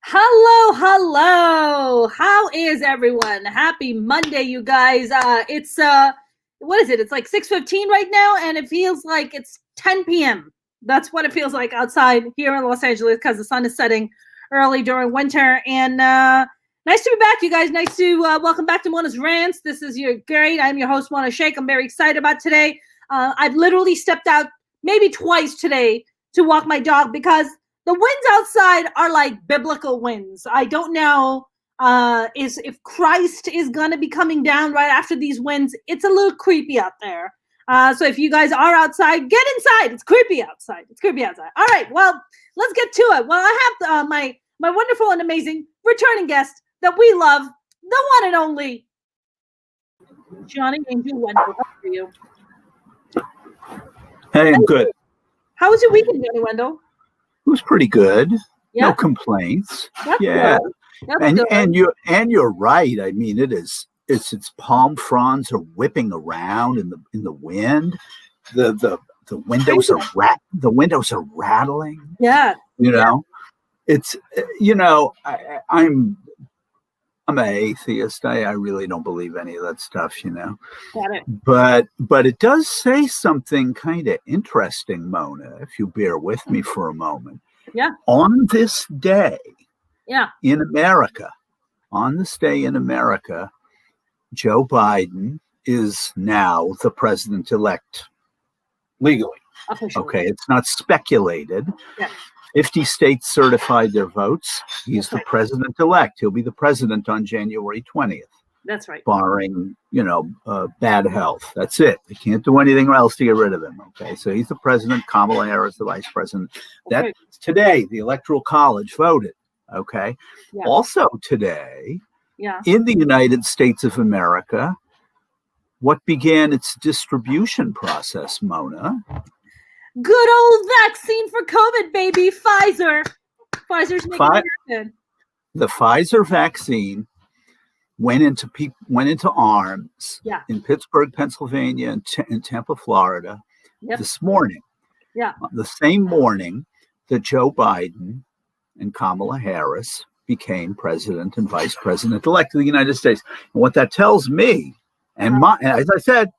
Hello. How is everyone? Happy Monday, you guys. It's what is it? It's like 6:15 right now, and it feels like it's 10 p.m. That's what it feels like outside here in Los Angeles because the sun is setting early during winter. And nice to be back, you guys. Nice to welcome back to Mona's Rants. This is I'm your host, Mona Sheikh. I'm very excited about today. I've literally stepped out maybe twice today to walk my dog because the winds outside are like biblical winds. I don't know if Christ is going to be coming down right after these winds. It's a little creepy out there. So if you guys are outside, get inside. It's creepy outside. All right, well, let's get to it. Well, I have my wonderful and amazing returning guest that we love, the one and only Johnny Wendell. How are you? Hey, I'm good. How was your weekend, Johnny Wendell? It was pretty good. Yeah. No complaints. That's yeah. good. And you're right. I mean, its palm fronds are whipping around in the wind. The windows are rattling. Yeah. It's I'm an atheist. I really don't believe any of that stuff, Got it. But it does say something kind of interesting, Mona, if you bear with me for a moment. Yeah. On this day, in America, Joe Biden is now the president-elect legally. Officially. Okay, it's not speculated. Yeah. 50 states certified their votes. He's the right. president-elect. He'll be the president on January 20th. That's right. Barring, bad health. That's it. They can't do anything else to get rid of him. Okay, so he's the president. Kamala Harris, the vice president. Okay. That's today. The Electoral College voted. Okay. Yeah. Also today, in the United States of America, what began its distribution process, Mona? Good old vaccine for COVID, baby. Pfizer's making it happen. The Pfizer vaccine went into arms in Pittsburgh, Pennsylvania, and Tampa, Florida, this morning. Yeah. The same morning that Joe Biden and Kamala Harris became president and vice president-elect of the United States. And what that tells me, and as I said,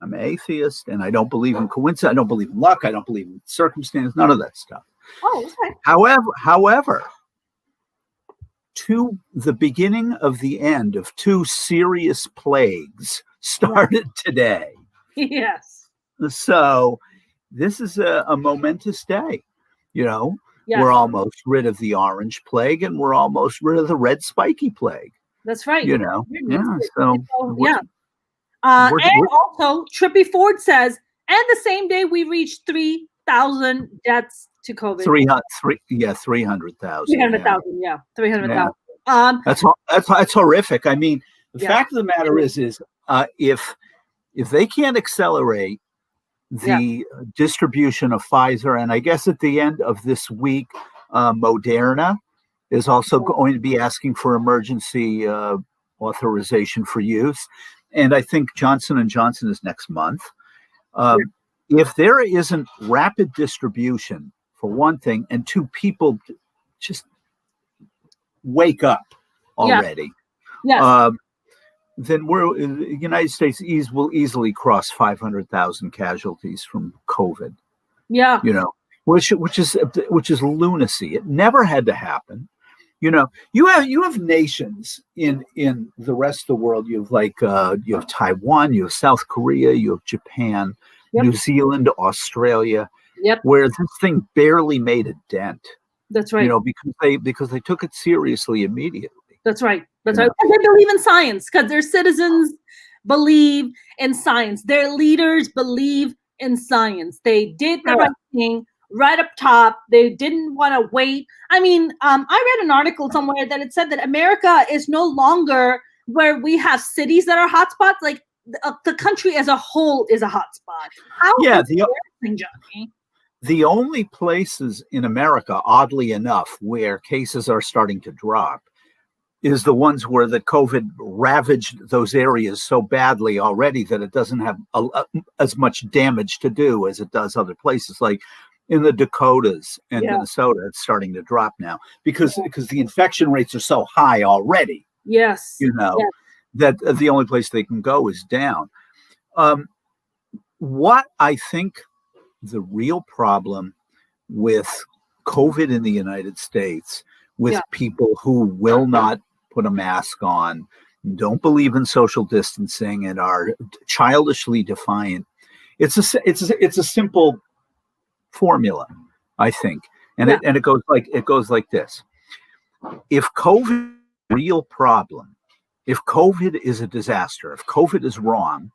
I'm an atheist, and I don't believe in coincidence. I don't believe in luck. I don't believe in circumstance. None of that stuff. Oh, okay. However, to the beginning of the end of two serious plagues started today. Yes. So this is a momentous day. We're almost rid of the orange plague, and we're almost rid of the red spiky plague. That's right. And also, Trippy Ford says, and the same day we reached 3,000 deaths to COVID. 300,000. 300,000. That's horrific. I mean, the fact of the matter is if they can't accelerate the distribution of Pfizer, and I guess at the end of this week, Moderna is also going to be asking for emergency authorization for use. And I think Johnson & Johnson is next month. If there isn't rapid distribution, for one thing, and two, people just wake up already, then the United States will easily cross 500,000 casualties from COVID. Yeah. Which is lunacy. It never had to happen. You have nations in the rest of the world. You have Taiwan, you have South Korea, you have Japan, New Zealand, Australia, where this thing barely made a dent. That's right. Because they took it seriously immediately. That's right. That's right. And they believe in science because their citizens believe in science. Their leaders believe in science. They did the right thing. Right up top, they didn't want to wait. I mean, I read an article somewhere that it said that America is no longer where we have cities that are hotspots. Like the country as a whole is a hotspot. The only places in America, oddly enough, where cases are starting to drop is the ones where the COVID ravaged those areas so badly already that it doesn't have as much damage to do as it does other places. Like in the Dakotas and Minnesota, it's starting to drop now because the infection rates are so high already. Yes. That the only place they can go is down. What I think the real problem with COVID in the United States, with people who will not put a mask on, don't believe in social distancing, and are childishly defiant, it's a simple formula, I think, and it goes like this: if COVID is a real problem, if COVID is a disaster, if COVID is wrong,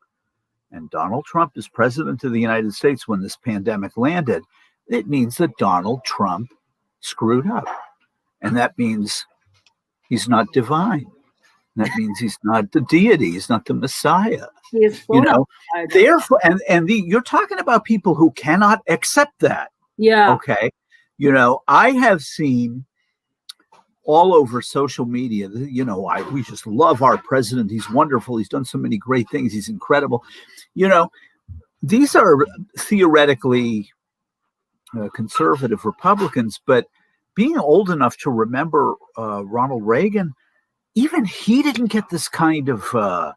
and Donald Trump is president of the United States when this pandemic landed, it means that Donald Trump screwed up, and that means he's not divine. That means he's not the deity. He's not the Messiah. Therefore, you're talking about people who cannot accept that. Yeah. Okay. I have seen all over social media, we just love our president. He's wonderful. He's done so many great things. He's incredible. These are theoretically conservative Republicans, but being old enough to remember Ronald Reagan, even he didn't get this kind of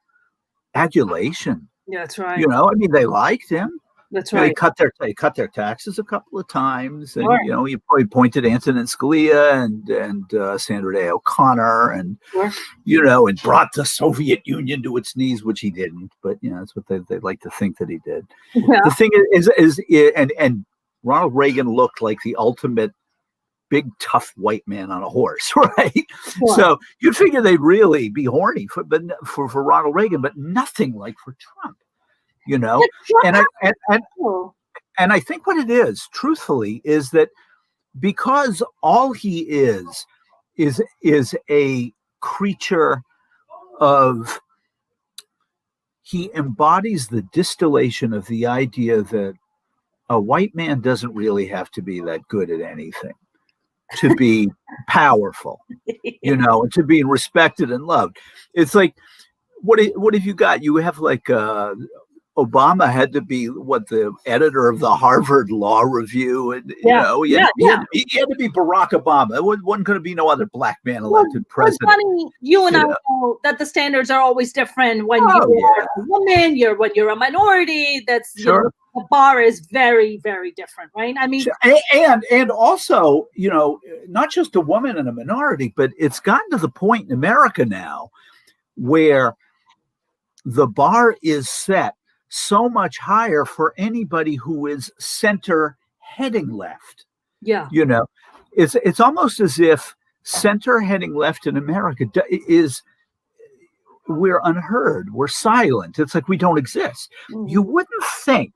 adulation. Yeah, that's right. They liked him. That's right. They cut their taxes a couple of times, and he appointed Antonin Scalia and Sandra Day O'Connor, and and brought the Soviet Union to its knees, which he didn't. But that's what they like to think that he did. Yeah. The thing is, and Ronald Reagan looked like the ultimate big tough white man on a horse, right? Sure. So you'd figure they'd really be horny for Ronald Reagan, but nothing like for Trump. And I think what it is, truthfully, is that because all he is a creature of, he embodies the distillation of the idea that a white man doesn't really have to be that good at anything to be powerful, and to be respected and loved. It's like, what have you got? You have like Obama had to be the editor of the Harvard Law Review, and he had to be Barack Obama. It wasn't going to be no other black man elected president. Funny, you and I know that the standards are always different when you're a woman, when you're a minority. That's the bar is very, very different, right? I mean, and also, not just a woman and a minority, but it's gotten to the point in America now where the bar is set so much higher for anybody who is center heading left. Yeah. It's almost as if center heading left in America we're unheard. We're silent. It's like we don't exist. Mm-hmm. You wouldn't think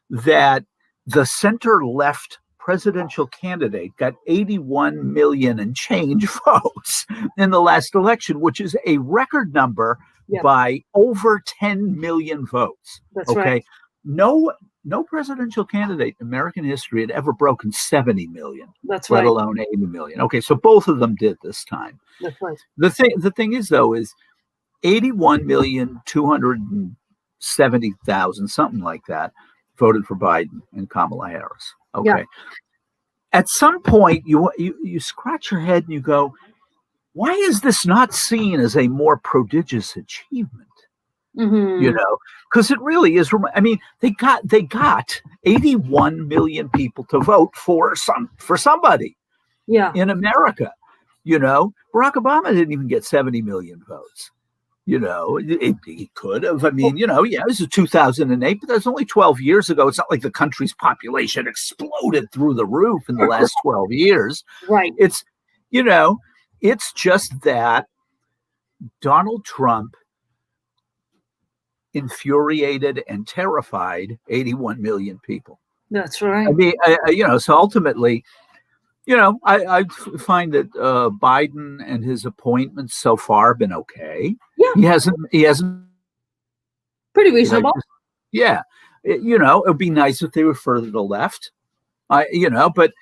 that the center left presidential candidate got 81 million and change votes in the last election, which is a record number by over 10 million votes. That's right. No presidential candidate in American history had ever broken 70 million. That's let right. alone 80 million. Okay, so both of them did this time. That's right. The thing is, though, is 81,270,000, something like that, voted for Biden and Kamala Harris. Okay. Yeah. At some point, you scratch your head and you go, why is this not seen as a more prodigious achievement? Mm-hmm. Because it really is. I mean, they got 81 million people to vote for somebody. Yeah. In America, Barack Obama didn't even get 70 million votes. He could have. I mean, this is 2008, but that's only 12 years ago. It's not like the country's population exploded through the roof in the last 12 years. Right. It's just that Donald Trump infuriated and terrified 81 million people. That's right. I mean, so ultimately, I find that Biden and his appointments so far have been okay. Yeah. He hasn't. Pretty reasonable. It would be nice if they were further to the left. But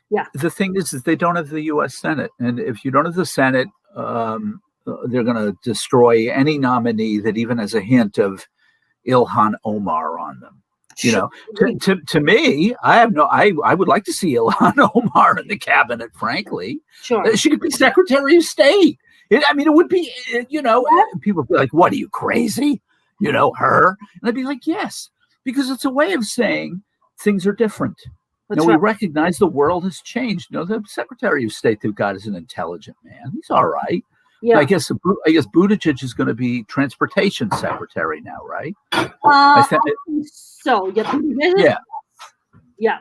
yeah, the thing is they don't have the U.S. Senate. And if you don't have the Senate, they're going to destroy any nominee that even has a hint of Ilhan Omar on them. You know, to me, I would like to see Ilhan Omar in the cabinet, frankly. Sure. She could be Secretary of State. It would be, people would be like, what are you, crazy? Her? And I'd be like, yes, because it's a way of saying things are different. We recognize the world has changed. The Secretary of State they've got is an intelligent man. He's all right. Yeah. I guess Buttigieg is going to be Transportation Secretary now, right? I think so. Yeah.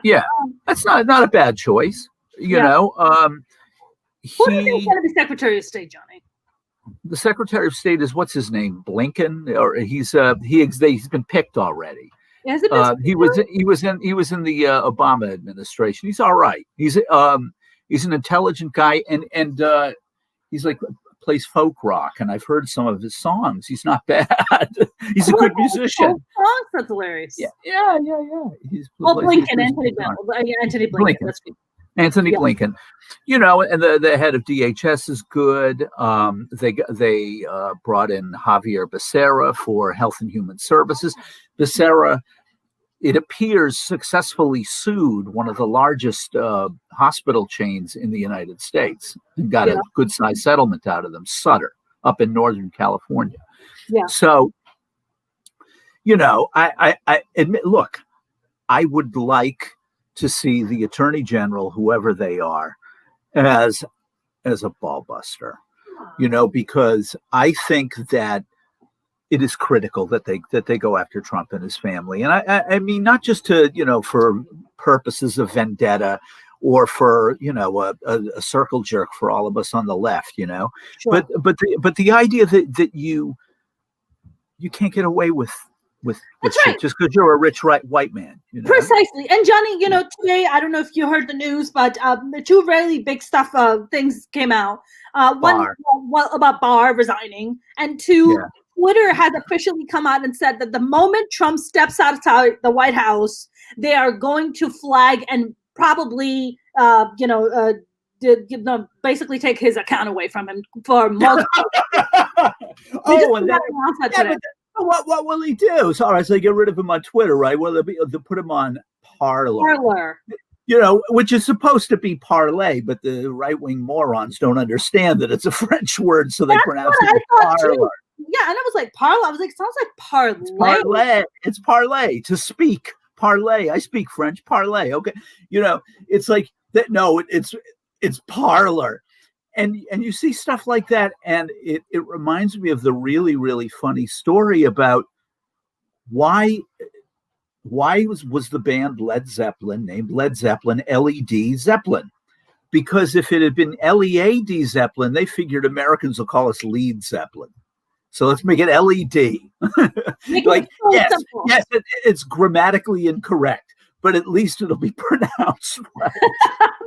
Yeah. That's not a bad choice. You know. Who do you think is going to be Secretary of State, Johnny? The Secretary of State is, what's his name? Blinken, or he's been picked already. He was in the Obama administration. He's all right. He's an intelligent guy, and he's like plays folk rock, and I've heard some of his songs. He's not bad. He's a good musician. Songs, that's hilarious. Yeah. Blinken, Anthony Blinken. Anthony Blinken, and the head of DHS is good. They brought in Javier Becerra for Health and Human Services. Becerra, it appears, successfully sued one of the largest hospital chains in the United States and got a good sized settlement out of them, Sutter, up in Northern California. Yeah. So, I admit, look, I would like to see the Attorney General, whoever they are, as a ball buster, because I think that it is critical that they go after Trump and his family. And I mean, not just to, for purposes of vendetta or for, a circle jerk for all of us on the left, Sure. but the idea that you can't get away with right. just because you're a rich white man. Precisely. And Johnny, today, I don't know if you heard the news, but the two really big things came out. One about Barr resigning, and two, Twitter has officially come out and said that the moment Trump steps outside the White House, they are going to flag and probably, basically take his account away from him for multiple. What will he do? So they get rid of him on Twitter, right? Well, they'll put him on Parler. Which is supposed to be parlay, but the right-wing morons don't understand that it's a French word, so they pronounce it parlor. Yeah, and I was like, parlay. I was like, sounds like parlay. It's parlay, to speak. Parlay. I speak French. Parlay. Okay. It's like that. No, it's parlor. And you see stuff like that, and it reminds me of the really, really funny story about why was the band Led Zeppelin named Led Zeppelin LED Zeppelin? Because if it had been LEAD Zeppelin, they figured Americans will call us Lead Zeppelin. So let's make it LED. Yes, it's grammatically incorrect, but at least it'll be pronounced right.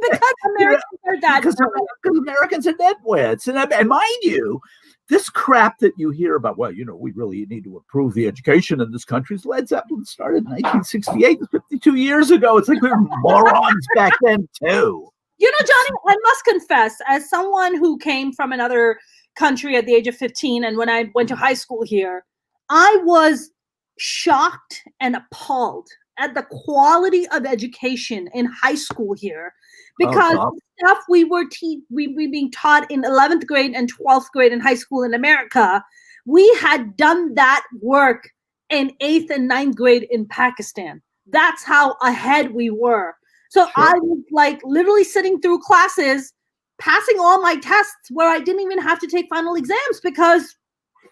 Because Americans are that. Because Americans are nitwits. And mind you, this crap that you hear about, we really need to improve the education in this country. Led Zeppelin started in 1968, 52 years ago. It's like we were morons back then, too. Johnny, I must confess, as someone who came from another country at the age of 15, and when I went to high school here, I was shocked and appalled at the quality of education in high school here, because stuff we were being taught in 11th grade and 12th grade in high school in America, we had done that work in 8th and 9th grade in Pakistan. That's how ahead we were. So sure. I was like literally sitting through classes, passing all my tests where I didn't even have to take final exams because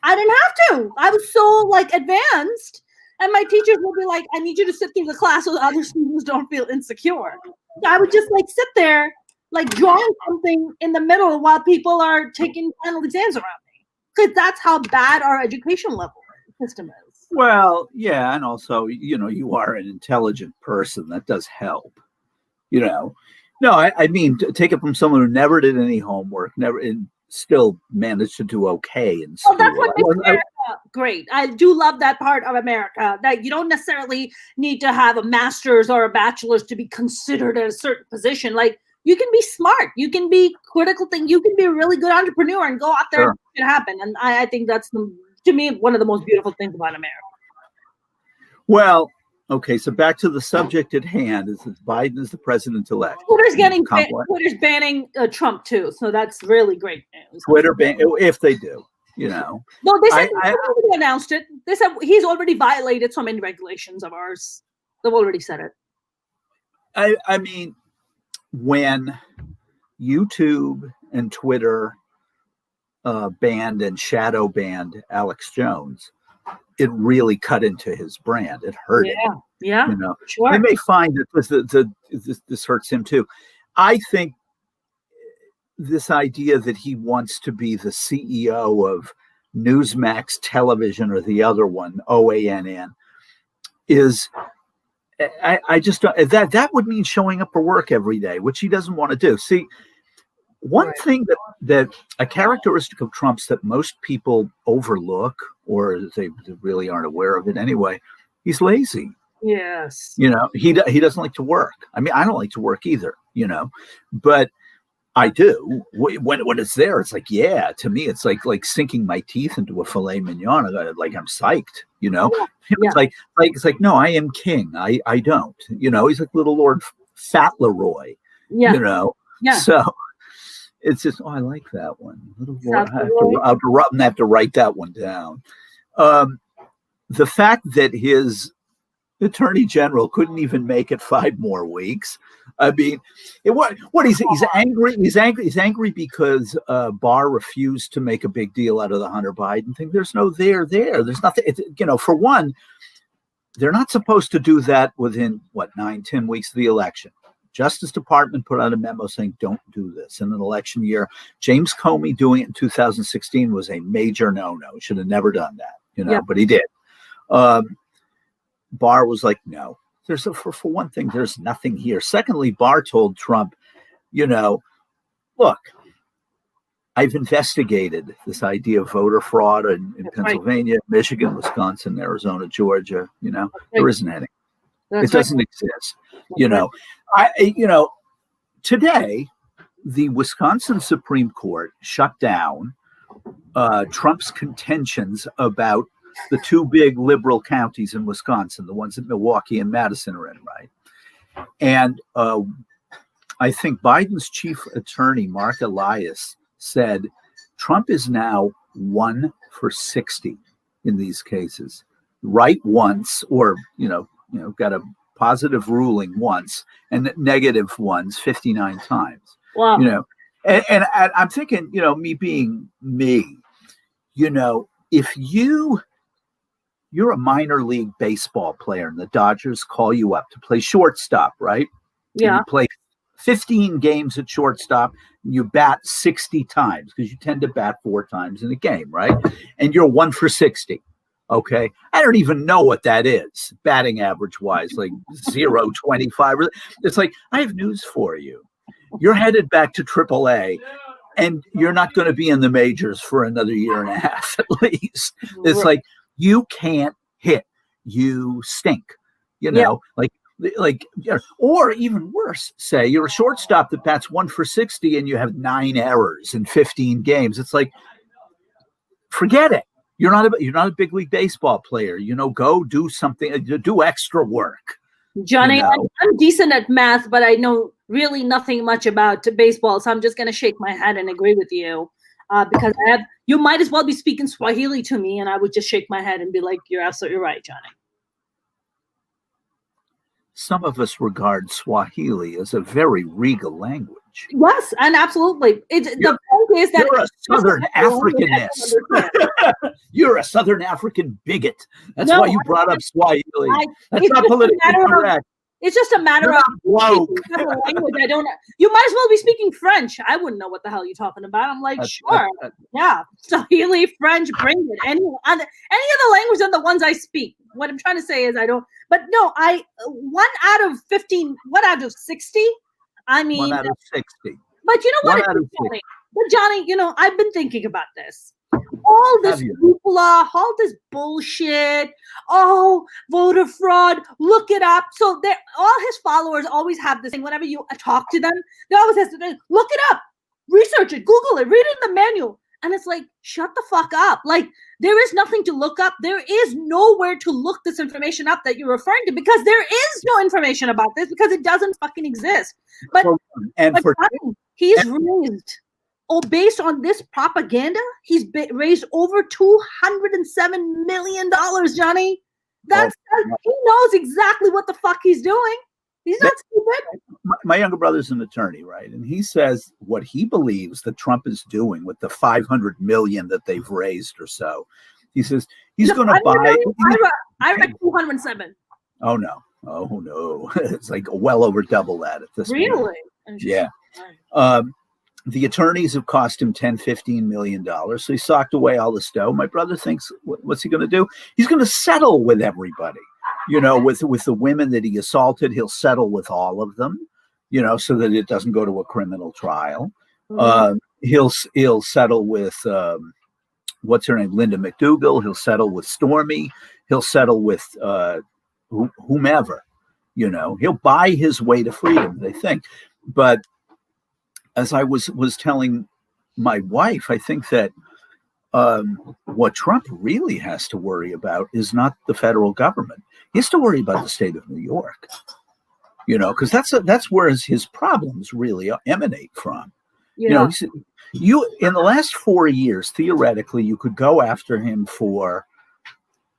I didn't have to. I was so advanced. And my teachers would be like, I need you to sit through the class so the other students don't feel insecure. So I would just sit there, drawing something in the middle while people are taking final exams around me. Because that's how bad our education level system is. Well, yeah. And also, you are an intelligent person. That does help. No, I mean, take it from someone who never did any homework, and still managed to do okay in school. Oh, that's what makes America great. I do love that part of America, that you don't necessarily need to have a master's or a bachelor's to be considered at a certain position. You can be smart, you can be critical thing, you can be a really good entrepreneur and go out there and make it happen. And I think that's, to me, one of the most beautiful things about America. Well, Okay, so back to the subject at hand: is that Biden is the president-elect. Twitter's banning Trump too, so that's really great news. Twitter ban, if they do, you know. No, they said they already announced it. They said he's already violated so many regulations of ours. They've already said it. I mean, when YouTube and Twitter banned and shadow banned Alex Jones, it really cut into his brand. It hurt him. Yeah, you know. Sure. They may find that this hurts him too. I think this idea that he wants to be the CEO of Newsmax Television or the other one, OANN, is I just don't, that would mean showing up for work every day, which he doesn't want to do. See, one thing that a characteristic of Trump's that most people overlook, or they really aren't aware of it anyway, he's lazy. Yes. You know, he doesn't like to work. I mean, I don't like to work either, you know, but I do. When it's there, it's like, yeah, to me, it's like sinking my teeth into a filet mignon. Like I'm psyched, you know. Yeah. It's like, no, I am king. I don't, you know. He's like little Lord Fauntleroy, you know. Yeah. So it's just, I like that one. Little Lord, I'm gonna have to write that one down. The fact that his attorney general couldn't even make it 5 more weeks. I mean, he's angry. He's angry because Barr refused to make a big deal out of the Hunter Biden thing. There's no there. There's nothing. You know, for one, they're not supposed to do that within 9-10 weeks of the election. Justice Department put out a memo saying don't do this in an election year. James Comey doing it in 2016 was a major no-no. Should have never done that, you know, but he did. Barr was like, no. For one thing, there's nothing here. Secondly, Barr told Trump, you know, look, I've investigated this idea of voter fraud in Pennsylvania, Michigan, Wisconsin, Arizona, Georgia. You know, there isn't any. It doesn't exist. You know, today, the Wisconsin Supreme Court shut down Trump's contentions about the 2 big liberal counties in Wisconsin, the ones that Milwaukee and Madison are in, right? And I think Biden's chief attorney, Mark Elias, said Trump is now 1 for 60 in these cases. Right once, or got a positive ruling once, and negative ones 59 times. Wow. You know, and I'm thinking, you know, me being me, you know, if you're a minor league baseball player and the Dodgers call you up to play shortstop, right? Yeah. And you play 15 games at shortstop and you bat 60 times because you tend to bat 4 times in a game, right? And you're 1 for 60. Okay. I don't even know what that is batting average wise, like 0.25. It's like, I have news for you. You're headed back to AAA. And you're not going to be in the majors for another year and a half at least. It's like, you can't hit. You stink. You know, like, you know, or even worse, say you're a shortstop that bats 1 for 60 and you have 9 errors in 15 games. It's like, forget it. You're not a big league baseball player. You know, go do something. Do extra work. Johnny, you know? I'm decent at math, but I know really nothing much about baseball, so I'm just going to shake my head and agree with you. Because you might as well be speaking Swahili to me, and I would just shake my head and be like, "You're absolutely right, Johnny." Some of us regard Swahili as a very regal language. Yes, and absolutely. The point is that you're a Southern Africanist. You're a Southern African bigot. That's why you brought up Swahili. That's not politically correct. It's just a matter of language. I don't. You might as well be speaking French. I wouldn't know what the hell you're talking about. I'm like, sure, yeah, Swahili, French, bring it. Any of the language than the ones I speak. What I'm trying to say is I don't. But no, 1 out of 15. 1 out of 60. I mean, 1 out of 60. But you know what? But Johnny, you know, I've been thinking about this. All this hoopla, all this bullshit. Oh, voter fraud. Look it up. So all his followers always have this thing. Whenever you talk to them, they always have to look it up, research it, Google it, read it in the manual. And it's like, shut the fuck up. Like, there is nothing to look up. There is nowhere to look this information up that you're referring to, because there is no information about this, because it doesn't fucking exist. But, he's raised, based on this propaganda, he's raised over $207 million, Johnny. He knows exactly what the fuck he's doing. He's not stupid. My younger brother's an attorney, right? And he says what he believes that Trump is doing with the $500 million that they've raised or so. He says he's going to buy. I read 207. Oh no! It's like well over double that at this point. Really? Yeah. The attorneys have cost him $10-15 million. So he socked away all this dough. My brother thinks, what's he going to do? He's going to settle with everybody. With the women that he assaulted, he'll settle with all of them, so that it doesn't go to a criminal trial. Mm-hmm. He'll settle with, what's her name? Linda McDougal. He'll settle with Stormy. He'll settle with whomever, he'll buy his way to freedom, they think. But as I was telling my wife, I think that what Trump really has to worry about is not the federal government. He has to worry about the state of New York, because that's where his problems really emanate from. Yeah. You in the last 4 years, theoretically, you could go after him for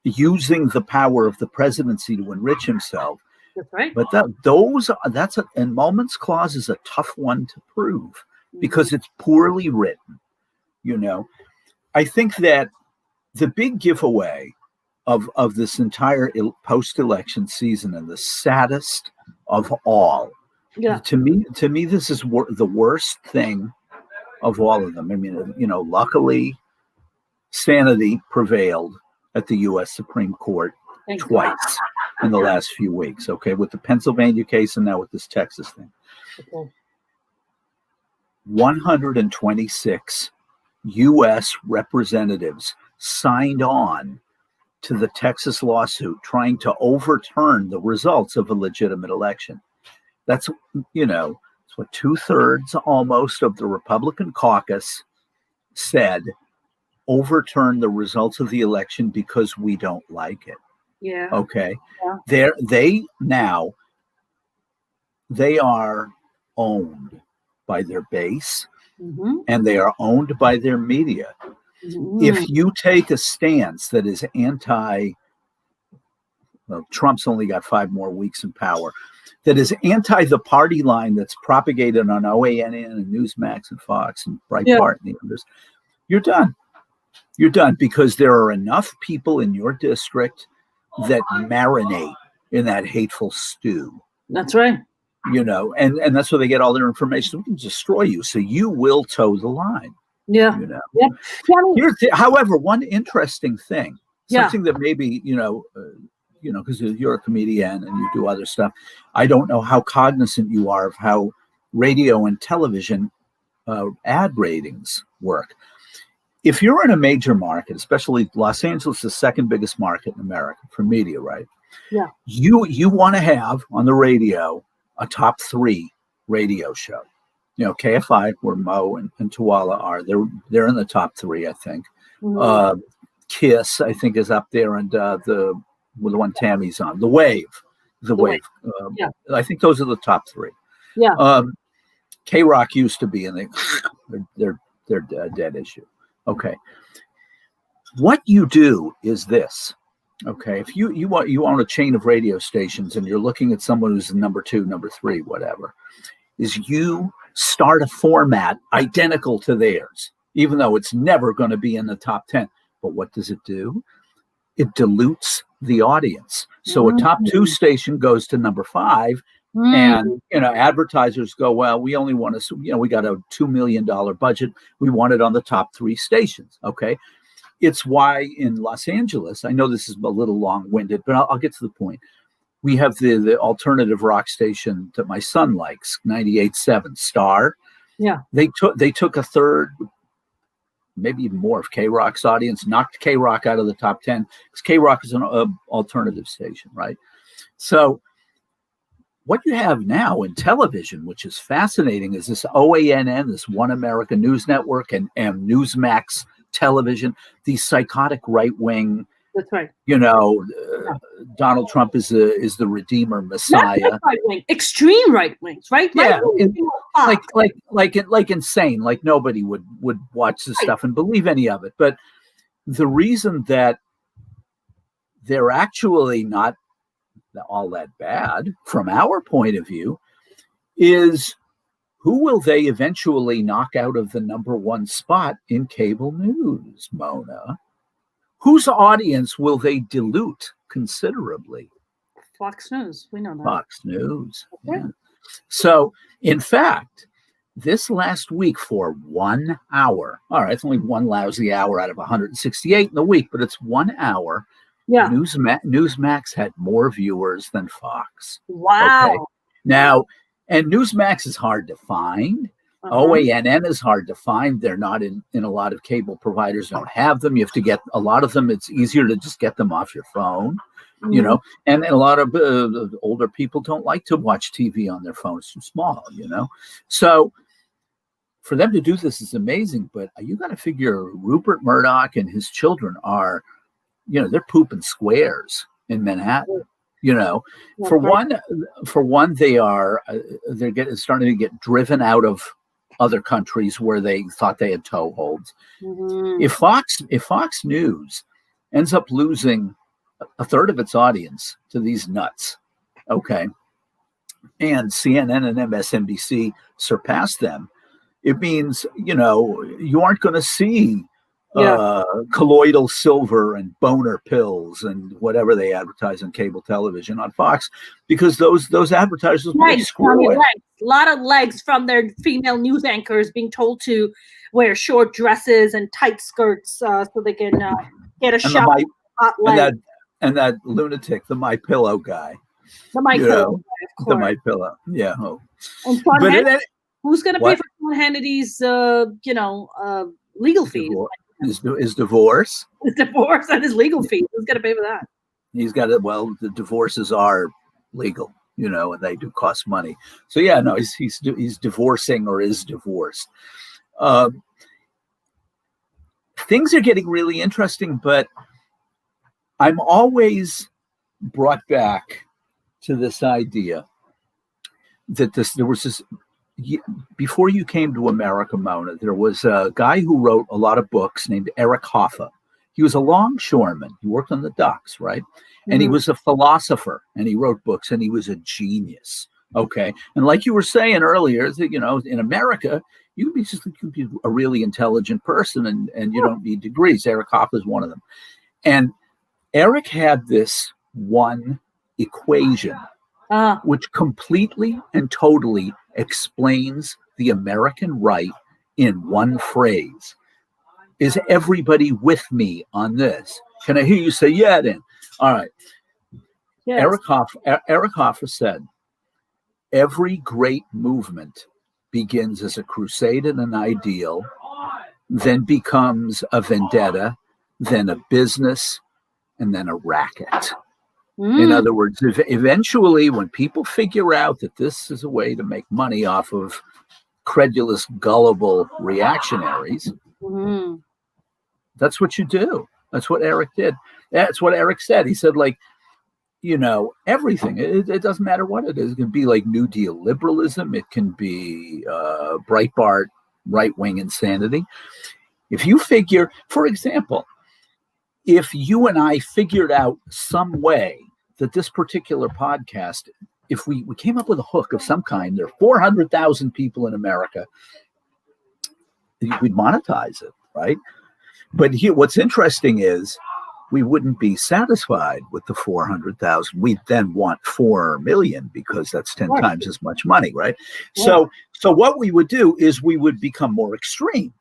using the power of the presidency to enrich himself. That's right. But and Mulman's clause is a tough one to prove because it's poorly written. I think that the big giveaway of this entire post-election season, and the saddest of all, to me, this is the worst thing of all of them. I mean, luckily, sanity prevailed at the U.S. Supreme Court twice in the last few weeks. Okay, with the Pennsylvania case and now with this Texas thing. Okay. 126 U.S. representatives signed on to the Texas lawsuit trying to overturn the results of a legitimate election. That's, it's what 2/3 almost of the Republican caucus said, overturn the results of the election because we don't like it. Yeah. Okay. Yeah. They are owned by their base, mm-hmm. and they are owned by their media. Mm-hmm. If you take a stance that is Trump's only got 5 more weeks in power, that is anti the party line that's propagated on OANN and Newsmax and Fox and Breitbart and the others, you're done. You're done, because there are enough people in your district that marinate in that hateful stew. That's right. And that's where they get all their information. We can destroy you, so you will toe the line. Yeah. Yeah. However, one interesting thing, something that maybe, because you're a comedian and you do other stuff, I don't know how cognizant you are of how radio and television ad ratings work. If you're in a major market, especially Los Angeles, the second biggest market in America for media, right? Yeah. You want to have on the radio a top 3 radio show. KFI, where Mo and Tuwala are, they're in the top 3, I think. Mm-hmm. KISS, I think, is up there, and the one Tammy's on, The Wave. I think those are the top 3. Yeah. K-Rock used to be, and they're a dead issue. Okay. What you do is this. Okay, if you own a chain of radio stations and you're looking at someone who's number 2, number 3, whatever, is you start a format identical to theirs, even though it's never going to be in the top 10. But what does it do? It dilutes the audience. So a top 2 station goes to number 5, and advertisers go, well, we only want to, we got a $2 million budget. We want it on the top 3 stations. Okay. It's why in Los Angeles, I know this is a little long-winded, but I'll get to the point. We have the alternative rock station that my son likes, 98.7 Star. Yeah. They took a third, maybe even more, of K-Rock's audience, knocked K-Rock out of the top 10, because K-Rock is an alternative station, right? So what you have now in television, which is fascinating, is this OANN, this One America News Network, and Newsmax television, these psychotic right-wing. That's right. Donald Trump is the Redeemer Messiah. Not right wing, extreme right wings, right? Yeah, like insane. Like nobody would watch this stuff and believe any of it. But the reason that they're actually not all that bad from our point of view is, who will they eventually knock out of the number one spot in cable news, Mona? Whose audience will they dilute considerably? Fox News, we know that. Fox News. Okay. Yeah. So, in fact, this last week for 1 hour, all right, it's only one lousy hour out of 168 in the week, but it's 1 hour. Yeah. Newsmax had more viewers than Fox. Wow. Okay. Now, and Newsmax is hard to find. OANN is hard to find. They're not in a lot of cable providers don't have them. You have to get a lot of them. It's easier to just get them off your phone, and a lot of older people don't like to watch TV on their phone. It's too small, So for them to do this is amazing. But you got to figure Rupert Murdoch and his children are, they're pooping squares in Manhattan. For one, they're starting to get driven out of other countries where they thought they had toeholds. If Fox News ends up losing a third of its audience to these nuts, okay, and CNN and MSNBC surpass them, it means you aren't going to see colloidal silver and boner pills and whatever they advertise on cable television on Fox, because those advertisers will screw it. A lot of legs from their female news anchors being told to wear short dresses and tight skirts so they can get a shot. And that lunatic, the My Pillow guy. The My Pillow, of course. The My Pillow, yeah. And who's going to pay for Sean Hannity's, legal fees? His divorce. His divorce and his legal fees. Who's going to pay for that? He's got it. Well, the divorces are legal, and they do cost money. So yeah, no, he's divorcing or is divorced. Things are getting really interesting, but I'm always brought back to this idea that there was this. Before you came to America, Mona, there was a guy who wrote a lot of books named Eric Hoffa. He was a longshoreman. He worked on the docks, right? And he was a philosopher, and he wrote books, and he was a genius. Okay. And like you were saying earlier, in America, you can be a really intelligent person, and you don't need degrees. Eric Hoffa is one of them. And Eric had this one equation, which completely and totally explains the American right in one phrase. Is everybody with me on this? Can I hear you say yeah then? All right. Yes. Eric Hoffa said, every great movement begins as a crusade and an ideal, then becomes a vendetta, then a business, and then a racket. In other words, eventually when people figure out that this is a way to make money off of credulous, gullible reactionaries, that's what you do. That's what Eric did. That's what Eric said. He said, everything. It doesn't matter what it is. It can be like New Deal liberalism. It can be Breitbart right-wing insanity. If you figure, for example, if you and I figured out some way that this particular podcast, if we came up with a hook of some kind, there are 400,000 people in America, we'd monetize it, right? But here, what's interesting is we wouldn't be satisfied with the 400,000. We'd then want 4 million because that's 10 times as much money, right? Yeah. So what we would do is we would become more extreme.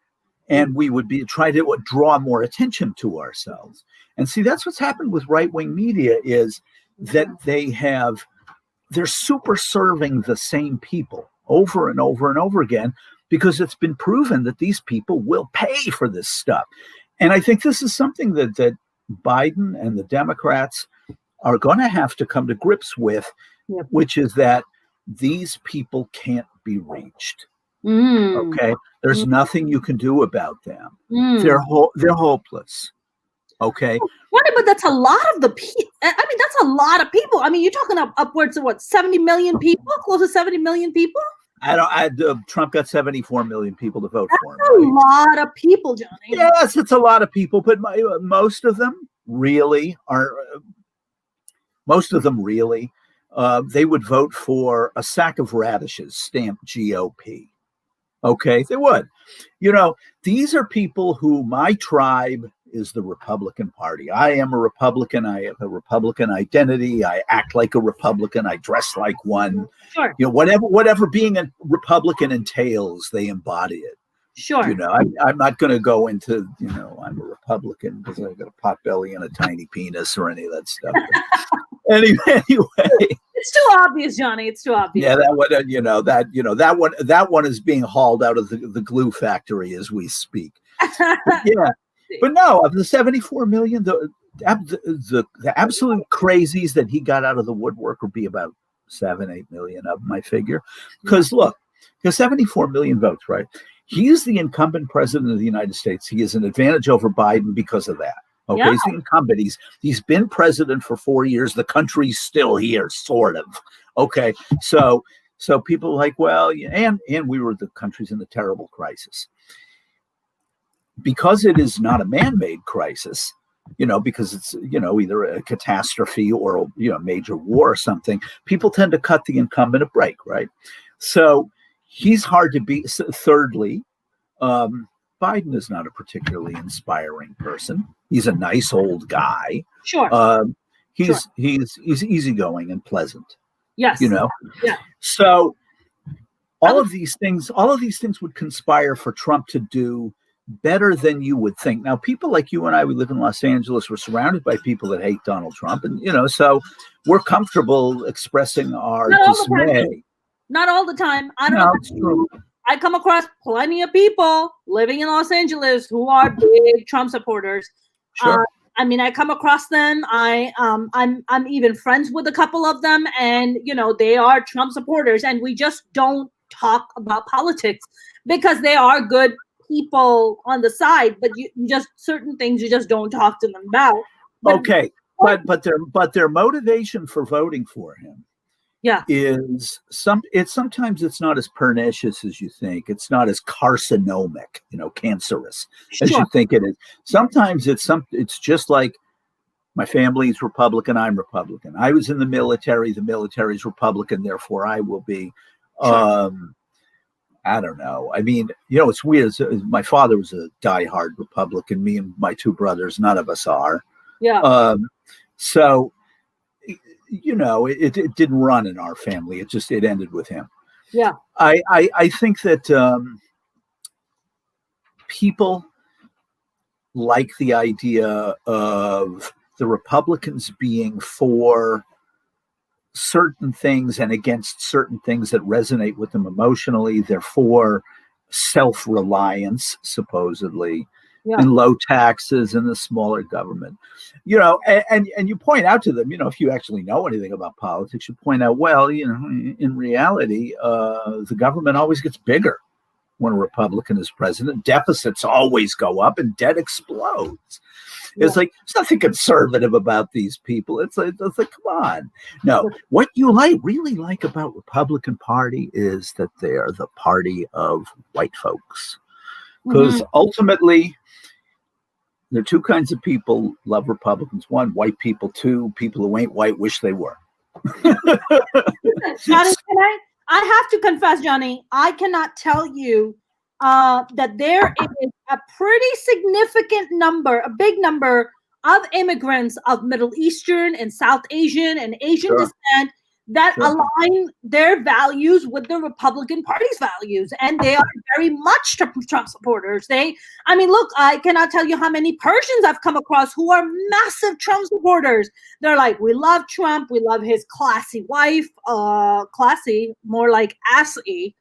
And we would try to draw more attention to ourselves. And see, that's what's happened with right-wing media is that they're super serving the same people over and over and over again, because it's been proven that these people will pay for this stuff. And I think this is something that Biden and the Democrats are going to have to come to grips with, which is that these people can't be reached. Mm. Okay, there's nothing you can do about them. Mm. They're hopeless. Okay, Funny, but that's a lot of the people. I mean, that's a lot of people. I mean, you're talking upwards of what, 70 million people, close to 70 million people. Trump got 74 million people to vote for him. That's a lot of people, Johnny. Yes, it's a lot of people, but most of them really are. Most of them really, they would vote for a sack of radishes stamped GOP. Okay, they would. You know, these are people who my tribe is the Republican Party. I am a Republican. I have a Republican identity. I act like a Republican. I dress like one. Sure. You know, whatever being a Republican entails, they embody it. Sure. You know, I'm not going to go into, you know, I'm a Republican because I've got a pot belly and a tiny penis or any of that stuff. Anyway, it's too obvious, Johnny. It's too obvious. Yeah, that one is being hauled out of the glue factory as we speak. But no, of the 74 million, the absolute crazies that he got out of the woodwork would be about 7-8 million of my figure. Because look, because 74 million votes, right? He is the incumbent president of the United States. He has an advantage over Biden because of that. Okay, yeah. He's the incumbent. He's been president for 4 years. The country's still here, sort of. Okay, so people are like, well, and the country's in a terrible crisis. Because it is not a man-made crisis, you know, because it's, you know, either a catastrophe or, you know, major war or something, people tend to cut the incumbent a break, right? So he's hard to beat. Thirdly, Biden is not a particularly inspiring person. He's a nice old guy. Sure. He's easygoing and pleasant. Yes. You know. Yeah. So all of these things would conspire for Trump to do better than you would think. Now, people like you and I, we live in Los Angeles. We're surrounded by people that hate Donald Trump, and you know, so we're comfortable expressing our dismay. Not all the time. I don't know. It's true. I come across plenty of people living in Los Angeles who are big Trump supporters. Sure. I mean, I come across them. I'm even friends with a couple of them, and you know, they are Trump supporters, and we just don't talk about politics because they are good people on the side, but you just certain things you just don't talk to them about. Okay, but their motivation for voting for him, is sometimes it's not as pernicious as you think. It's not as carcinomic, you know, cancerous as you think it is. Sometimes it's just like my family's Republican, I'm Republican. I was in the military's Republican, therefore I will be. I don't know. I mean, you know, it's weird. My father was a diehard Republican. Me and my two brothers, none of us are. Yeah. So, you know, it didn't run in our family. It ended with him. Yeah. I think that people like the idea of the Republicans being for certain things and against certain things that resonate with them emotionally. They're for self-reliance, supposedly, and low taxes and the smaller government. You know, and you point out to them, you know, if you actually know anything about politics, you point out, well, you know, in reality, the government always gets bigger when a Republican is president. Deficits always go up and debt explodes. It's like, there's nothing conservative about these people. It's like, come on. No, what you really like about Republican Party is that they're the party of white folks. Because ultimately, there are two kinds of people love Republicans. One, white people. Two, people who ain't white wish they were. Johnny, I have to confess, Johnny, I cannot tell you that there is a pretty significant number, a big number of immigrants of Middle Eastern and South Asian and Asian descent that align their values with the Republican Party's values. And they are very much Trump supporters. I mean, look, I cannot tell you how many Persians I've come across who are massive Trump supporters. They're like, we love Trump. We love his classy wife. Classy, more like assy.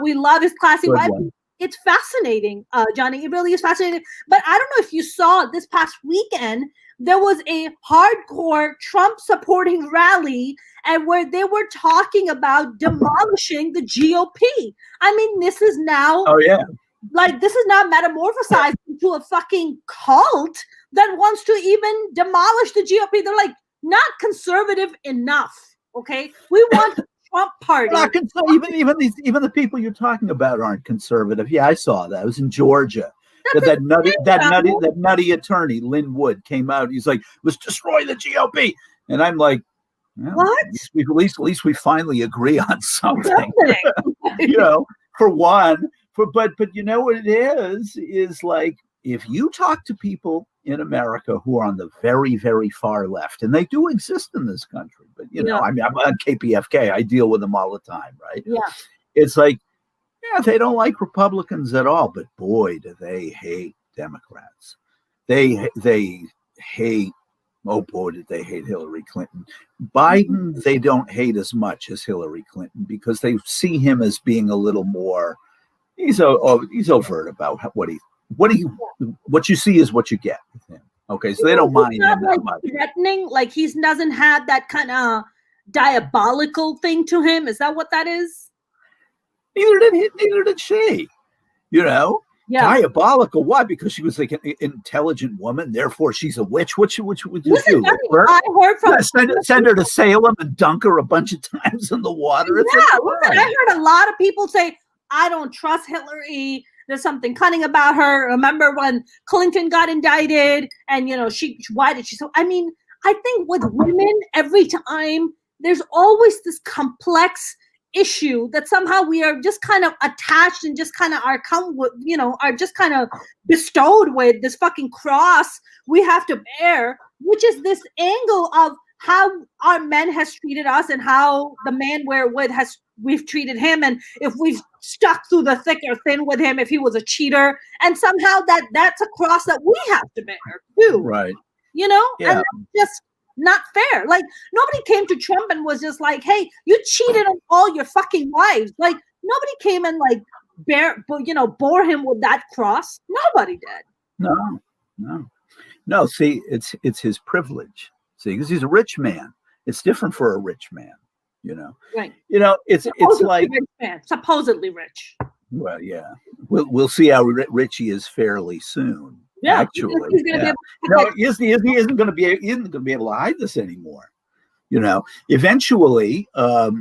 We love his classy wife. it's fascinating, Johnny. It really is fascinating. But I don't know if you saw this past weekend, there was a hardcore Trump supporting rally, and where they were talking about demolishing the GOP. I mean, this is now, Oh yeah, like, this is now metamorphosized into a fucking cult that wants to even demolish the GOP. They're like, not conservative enough. Okay, we want the Trump party. Even the people you're talking about aren't conservative. Yeah, I saw that. It was in Georgia. That's That insane, nutty attorney Lynn Wood came out. He's like, let's destroy the GOP, and I'm like, well, what? at least we finally agree on something. Something. For one. But you know what it is like, if you talk to people in America who are on the very, very far left, and they do exist in this country, but I mean, I'm on KPFK, I deal with them all the time, right? Yeah. It's like, yeah, they don't like Republicans at all, but boy, do they hate Democrats. They hate, oh boy, did they hate Hillary Clinton. Biden, they don't hate as much as Hillary Clinton, because they see him as being a little more, he's overt about what you see is what you get with him. Okay, so they don't mind him that much. Threatening, like he doesn't have that kind of diabolical thing to him. Is that what that is? Neither did she. Yeah. Diabolical. Why? Because she was like an intelligent woman, therefore she's a witch. What would you Listen, do? I heard from send her to Salem and dunk her a bunch of times in the water. Listen, I heard a lot of people say, I don't trust Hillary. There's something cunning about her. Remember when Clinton got indicted, and why did she? So I mean, I think with women, every time there's always this complex issue that somehow we are just kind of attached and just kind of are just kind of bestowed with this fucking cross we have to bear, which is this angle of how our men has treated us and how the man we're with we've treated him, and if we've stuck through the thick or thin with him, if he was a cheater, and somehow that's a cross that we have to bear too, right? And that's just not fair. Like, nobody came to Trump and was just like, hey, you cheated on all your fucking wives. Like, nobody came and like bore him with that cross. Nobody did. No. See, it's his privilege. See, because he's a rich man. It's different for a rich man. Right. It's like rich man, supposedly rich. Well, yeah, we'll see how rich he is fairly soon. Yeah, actually, he's gonna be able he isn't going to be able to hide this anymore. Eventually, the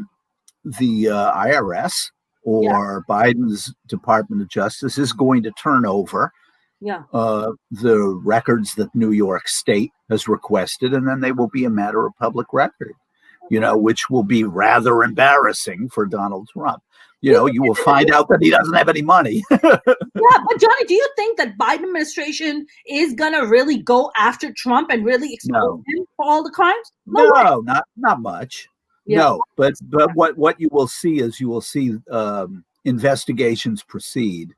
IRS or Biden's Department of Justice is going to turn over the records that New York State has requested, and then they will be a matter of public record. Which will be rather embarrassing for Donald Trump. You will find out that he doesn't have any money. Yeah, but Johnny, do you think that Biden administration is gonna really go after Trump and really expose him for all the crimes? No, not much. Yeah. No, but what you will see is investigations proceed,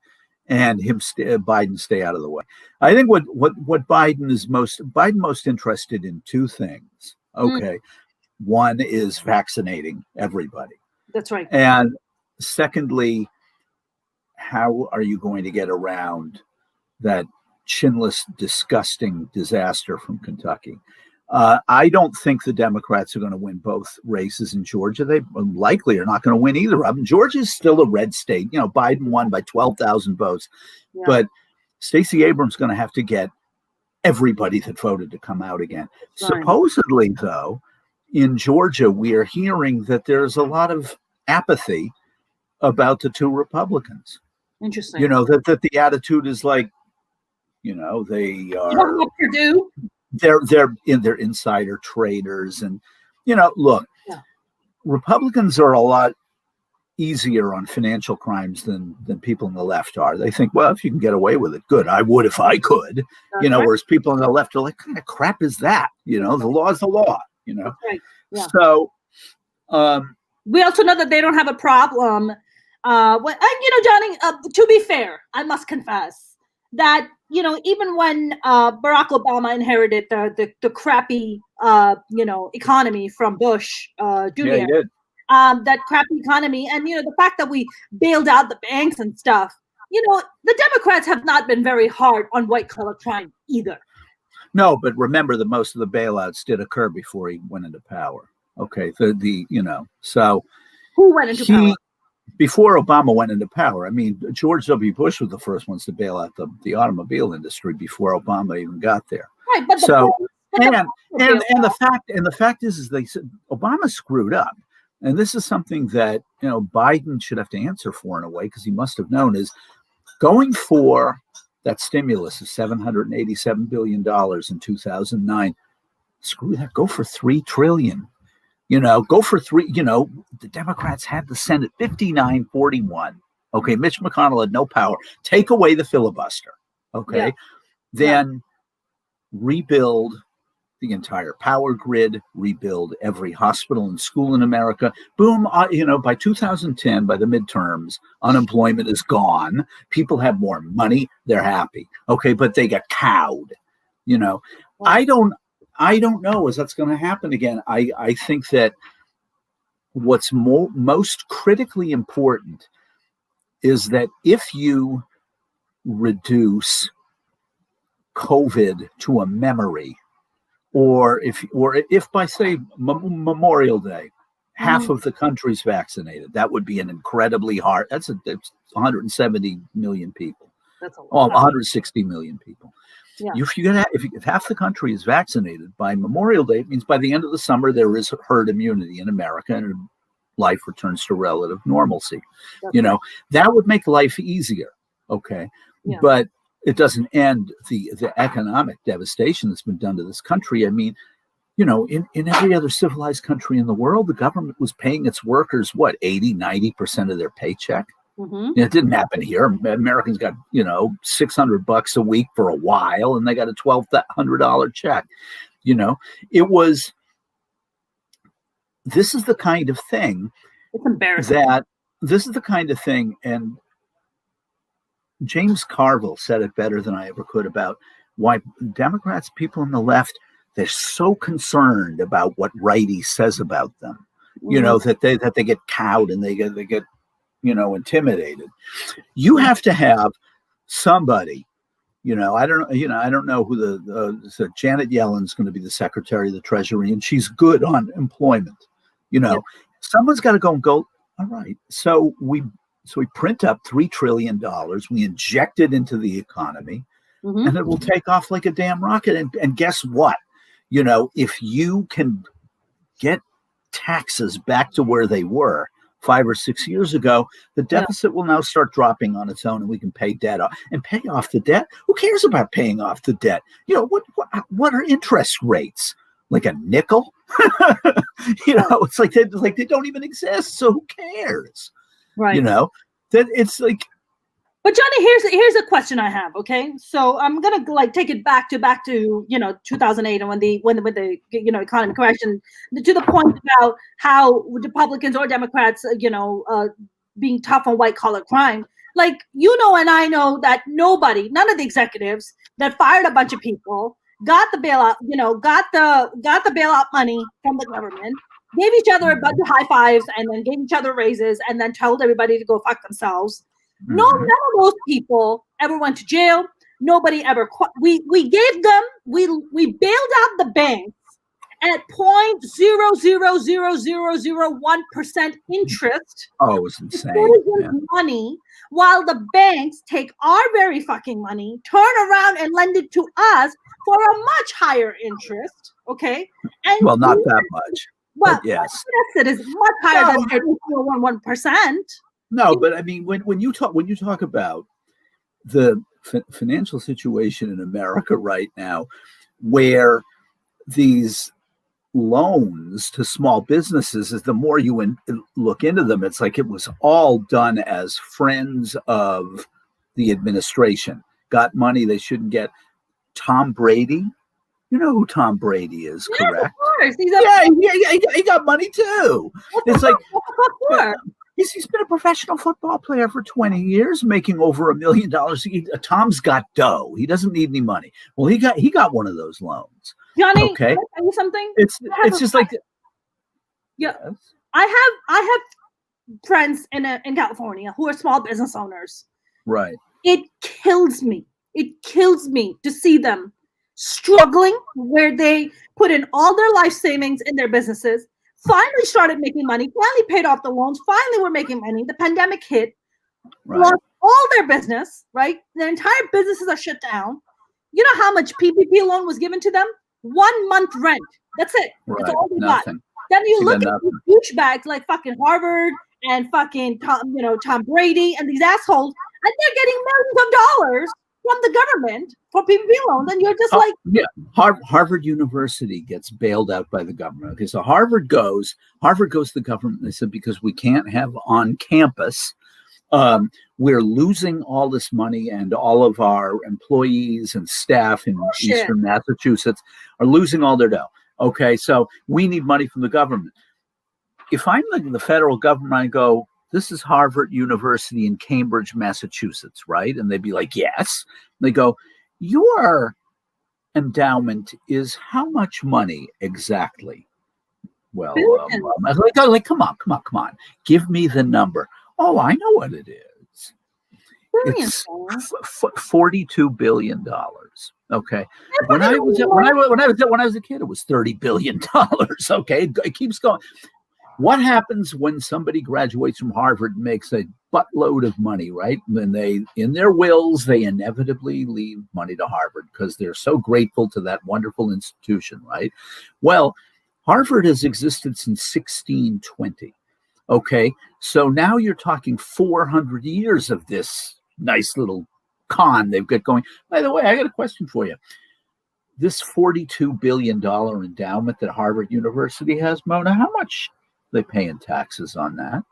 and Biden stay out of the way. I think what Biden most interested in two things. Okay. One is vaccinating everybody. That's right. And secondly, how are you going to get around that chinless, disgusting disaster from Kentucky? I don't think the Democrats are going to win both races in Georgia. They likely are not going to win either of them. Georgia is still a red state. Biden won by 12,000 votes. Yeah. But Stacey Abrams is going to have to get everybody that voted to come out again. Right. Supposedly, though, in Georgia, we are hearing that there's a lot of apathy about the two Republicans. Interesting. That the attitude is like, they are. What to do? They're insider traders, and look, Republicans are a lot easier on financial crimes than people on the left are. They think, well, if you can get away with it, good. I would if I could. Whereas people on the left are like, what kind of crap is that? The law is the law. Right. Yeah. So we also know that they don't have a problem. Johnny, to be fair, I must confess that, even when Barack Obama inherited the crappy, economy from Bush Jr., yeah, he did. That crappy economy, and, the fact that we bailed out the banks and stuff, the Democrats have not been very hard on white-collar crime either. No, but remember that most of the bailouts did occur before he went into power. Okay, so who went into power? Before Obama went into power. I mean, George W. Bush was the first ones to bail out the automobile industry before Obama even got there. Right, but the fact is they said Obama screwed up, and this is something that Biden should have to answer for in a way, because he must have known, is going for that stimulus of $787 billion in 2009. Screw that. Go for $3 trillion. Go for three. The Democrats had the Senate 59-41. Okay, Mitch McConnell had no power. Take away the filibuster. Okay, then rebuild the entire power grid, rebuild every hospital and school in America. Boom, by 2010, by the midterms, unemployment is gone. People have more money. They're happy. Okay, but they get cowed. I don't know if that's going to happen again. I think that what's most critically important is that if you reduce COVID to a memory, or if by say Memorial Day, half of the country's vaccinated, that would be an incredibly hard. That's 170 million people. That's a lot. 160 million people. Yeah. If half the country is vaccinated by Memorial Day, it means by the end of the summer there is herd immunity in America, and life returns to relative normalcy. That would make life easier. Okay, but it doesn't end the economic devastation that's been done to this country. I mean, in every other civilized country in the world, the government was paying its workers, 80-90% of their paycheck. Mm-hmm. It didn't happen here. Americans got, $600 a week for a while, and they got a $1,200 check. This is the kind of thing. It's embarrassing. This is the kind of thing, and James Carville said it better than I ever could about why Democrats, people on the left, they're so concerned about what righty says about them. Mm-hmm. that they get cowed and they get intimidated. You have to have somebody. I don't know who so Janet Yellen's going to be the Secretary of the Treasury, and she's good on employment. Someone's got to go. All right, so we print up $3 trillion. We inject it into the economy, mm-hmm. and it will take off like a damn rocket. And guess what? If you can get taxes back to where they were 5 or 6 years ago, the deficit will now start dropping on its own, and we can pay debt off. And pay off the debt? Who cares about paying off the debt? What are interest rates? Like a nickel? It's like they don't even exist. So who cares? Right. That it's like. But Johnny, here's a question I have. Okay, so I'm gonna take it back to 2008, and when the economic correction, to the point about how Republicans or Democrats being tough on white collar crime. And I know that none of the executives that fired a bunch of people got the bailout, got the bailout money from the government, gave each other a bunch of high fives, and then gave each other raises, and then told everybody to go fuck themselves. Mm-hmm. None of those people ever went to jail. Nobody ever. We gave them. We bailed out the banks at 0.00001% interest. Oh, it was insane. Money, while the banks take our very fucking money, turn around and lend it to us for a much higher interest. Okay, and not that much. Well, yes, it is much higher than 0.1%. No, but I mean, when you talk about the financial situation in America right now, where these loans to small businesses, is the more you look into them, it's like it was all done as friends of the administration. Got money they shouldn't get. Tom Brady, you know who Tom Brady is, correct? Of course. He got money too. It's like. He's been a professional football player for 20 years, making over $1 million. Tom's got dough. He doesn't need any money. Well, he got one of those loans. Johnny, okay. Can I tell you something? It's just like. Yeah, I have friends in California who are small business owners. Right. It kills me. It kills me to see them struggling where they put in all their life savings in their businesses, finally started making money, finally paid off the loans, finally were making money. The pandemic hit, lost all their business, right? Their entire businesses are shut down. You know how much PPP loan was given to them? 1 month rent. That's it. That's all they got. Then you look at these douchebags like fucking Harvard and fucking Tom Brady and these assholes, and they're getting millions of dollars from the government for PPP loans, and you're just Harvard University gets bailed out by the government. Okay, so Harvard goes to the government. They said, because we can't have on campus, we're losing all this money, and all of our employees and staff in Eastern Massachusetts are losing all their dough. Okay, so we need money from the government. If I'm the federal government, I go, this is Harvard University in Cambridge, Massachusetts, right? And they'd be like, yes. And they go, your endowment is how much money exactly? Well, come on. Give me the number. Oh, I know what it is. It's $42 billion. Okay. When I was a kid, it was $30 billion. Okay. It keeps going. What happens when somebody graduates from Harvard and makes a buttload of money, right? Then they, in their wills, they inevitably leave money to Harvard because they're so grateful to that wonderful institution, right? Well, Harvard has existed since 1620. Okay, so now you're talking 400 years of this nice little con they've got going. By the way, I got a question for you. This $42 billion endowment that Harvard University has, Mona, how much they pay in taxes on that?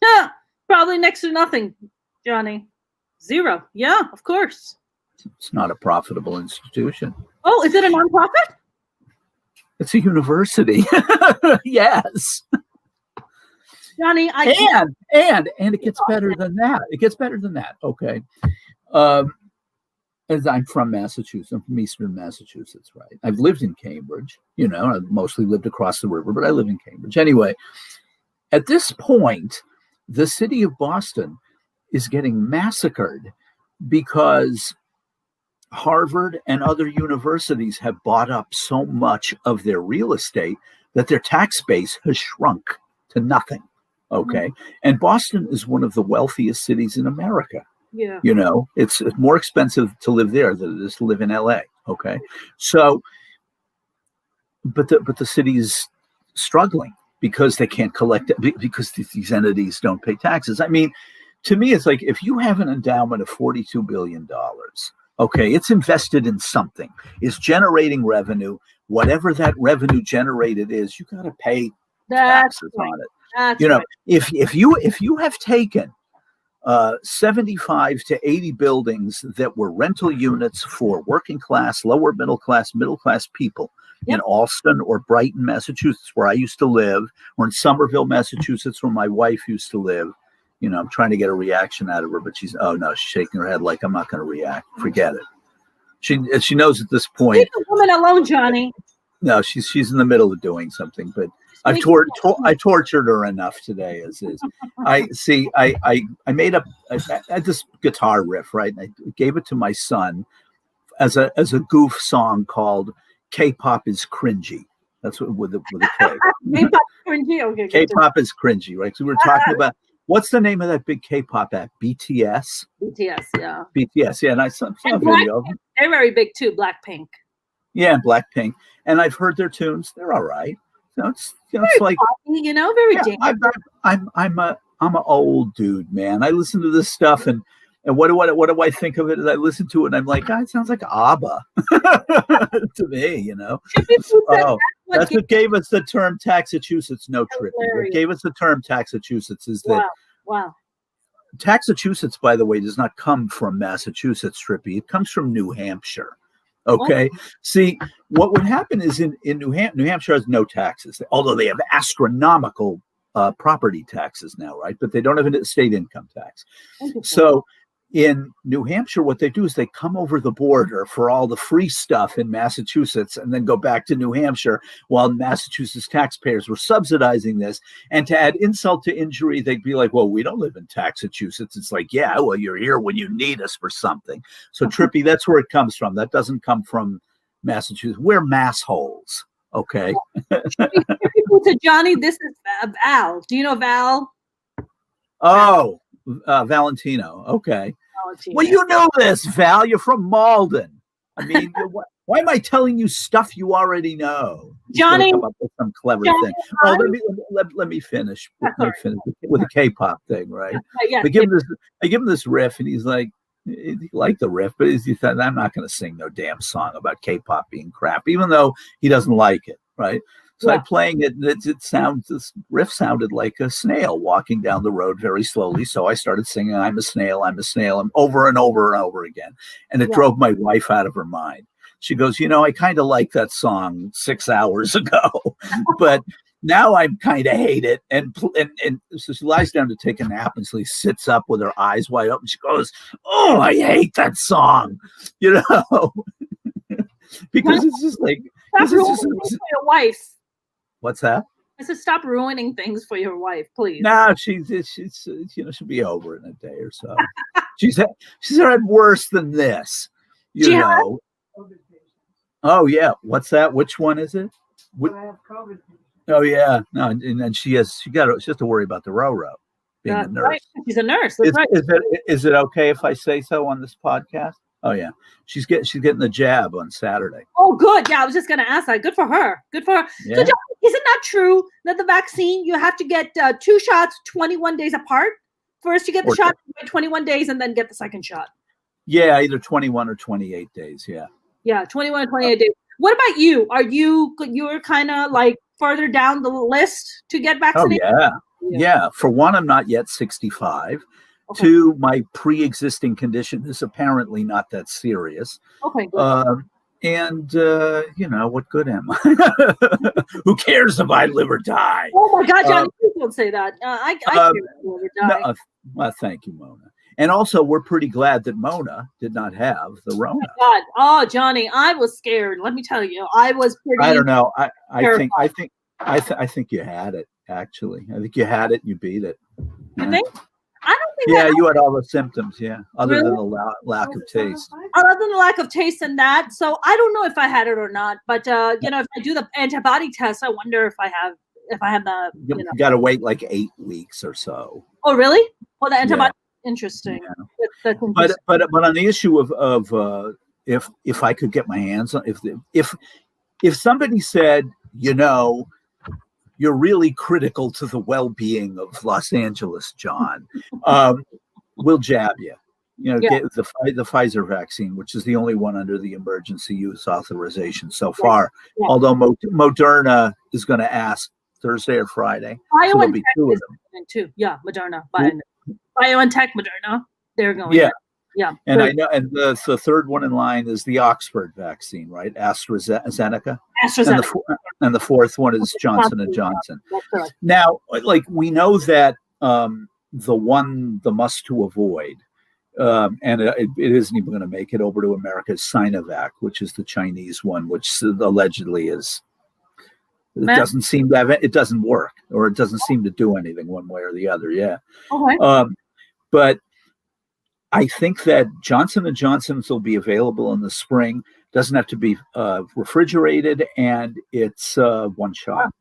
Yeah, probably next to nothing, Johnny. Zero. Yeah, of course. It's not a profitable institution. Oh, is it a nonprofit? It's a university. Yes. Johnny, and it gets better than that. It gets better than that. Okay. As I'm from Massachusetts, I'm from Eastern Massachusetts, right? I've lived in Cambridge, I've mostly lived across the river, but I live in Cambridge. Anyway, at this point, the city of Boston is getting massacred because Harvard and other universities have bought up so much of their real estate that their tax base has shrunk to nothing. Okay. And Boston is one of the wealthiest cities in America. Yeah. It's more expensive to live there than it is to live in LA. Okay. So, but the city is struggling because they can't collect it, because these entities don't pay taxes. I mean, to me, it's like, if you have an endowment of $42 billion, okay, it's invested in something, it's generating revenue. Whatever that revenue generated is, you got to pay taxes on it. If you have taken 75 to 80 buildings that were rental units for working class, lower middle class people in Allston or Brighton, Massachusetts, where I used to live, or in Somerville, Massachusetts, where my wife used to live. I'm trying to get a reaction out of her, but she's shaking her head like, I'm not going to react. Forget it. She knows at this point. Leave the woman alone, Johnny. No, she's in the middle of doing something, but I tortured her enough today as is. I made up I had this guitar riff, right? And I gave it to my son as a goof song called K-pop is cringy. That's what with a K. K-pop cringy. Okay. K-pop is cringy, right? So we were talking about, what's the name of that big K-pop act? BTS. BTS, yeah. BTS, yeah. And I saw a video. They're very big too. Blackpink. Yeah, Blackpink. And I've heard their tunes. They're all right. It's like poppy, very dangerous. I'm an old dude, man. I listen to this stuff, and what do I think of it as I listen to it? And I'm like, it sounds like ABBA to me, Oh, that's what gave us the term Taxachusetts. No, Trippy. What gave us the term Taxachusetts is that. Wow. Taxachusetts, by the way, does not come from Massachusetts, Trippy. It comes from New Hampshire. Okay. Oh. See, what would happen is in New Hampshire has no taxes, although they have astronomical property taxes now, right? But they don't have a state income tax. So In New Hampshire, what they do is they come over the border for all the free stuff in Massachusetts and then go back to New Hampshire while Massachusetts taxpayers were subsidizing this. And to add insult to injury, they'd be like, well, we don't live in Massachusetts. It's like, yeah, well, you're here when you need us for something. So Trippy, that's where it comes from. That doesn't come from Massachusetts. We're massholes. Okay. To Johnny, this is Val. Do you know Val? Oh, Valentino. Okay. Valentino. Well, you know this, Val. You're from Malden. I mean, why am I telling you stuff you already know? Johnny, come up with some clever thing. Oh, let me finish. Let me finish with the K-pop thing, right? Yeah, I give him this riff, and he's like, he liked the riff, but he said, I'm not going to sing no damn song about K-pop being crap, even though he doesn't like it, right? So I'm playing it, and this riff sounded like a snail walking down the road very slowly. So I started singing, I'm a snail, and over and over and over again. And it drove my wife out of her mind. She goes, I kind of like that song 6 hours ago, but now I kind of hate it. And so she lies down to take a nap, and so she sits up with her eyes wide open. She goes, oh, I hate that song, because it's just like, stop ruining things for your wife. What's that? I said, stop ruining things for your wife, please. No, she's she'll be over in a day or so. she's had worse than this, know. Oh yeah, what's that? Which one is it? I have COVID. Oh yeah, no, and then she has to worry about the Roro being a nurse. Right. She's a nurse. That's right. Is it okay if I say so on this podcast? Oh yeah, she's getting the jab on Saturday. Oh good, yeah. I was just gonna ask that. Good for her. Good for her. Yeah. So John, isn't that true that the vaccine you have to get 2 shots 21 days apart? First you get the shot 21 days and then get the second shot. Yeah, either 21 or 28 days. Yeah. Yeah, 21 or 28 days. What about you? You're kind of like further down the list to get vaccinated? Oh yeah. For one, I'm not yet 65. Okay. 2, my pre-existing condition is apparently not that serious. Okay. Good. And what good am I? Who cares if I live or die? Oh my God, Johnny, please don't say that. I care if I live or die. No, well, thank you, Mona. And also, we're pretty glad that Mona did not have the Rona. Oh my God. Oh, Johnny, I was scared. Let me tell you, I was pretty. I don't know. I think you had it. Actually, I think you had it. And you beat it. You think? I don't think. Yeah, you had all the symptoms. Yeah, other than the lack of taste. Other than the lack of taste and that, so I don't know if I had it or not. But if I do the antibody test, I wonder if I have the. You got to wait like 8 weeks or so. Oh, really? Well, the antibody. Yeah. Interesting. Yeah. That's interesting. But on the issue of if I could get my hands on if somebody said, you're really critical to the well-being of Los Angeles, John, we'll jab you. Get the Pfizer vaccine, which is the only one under the emergency use authorization so far. Yeah. Although Moderna is going to ask Thursday or Friday. So there'll be 2 of them. Too. Yeah, Moderna. BioNTech, Moderna. They're going. Yeah. Yeah. And I know, and the third one in line is the Oxford vaccine, right? AstraZeneca. And the fourth one is Johnson & Johnson. Now, we know that the must to avoid, and it isn't even going to make it over to America, is Sinovac, which is the Chinese one, which allegedly is. It doesn't seem to have it doesn't work, or it doesn't seem to do anything one way or the other. Yeah. Okay. But I think that Johnson & Johnson's will be available in the spring. Doesn't have to be refrigerated, and it's 1 shot.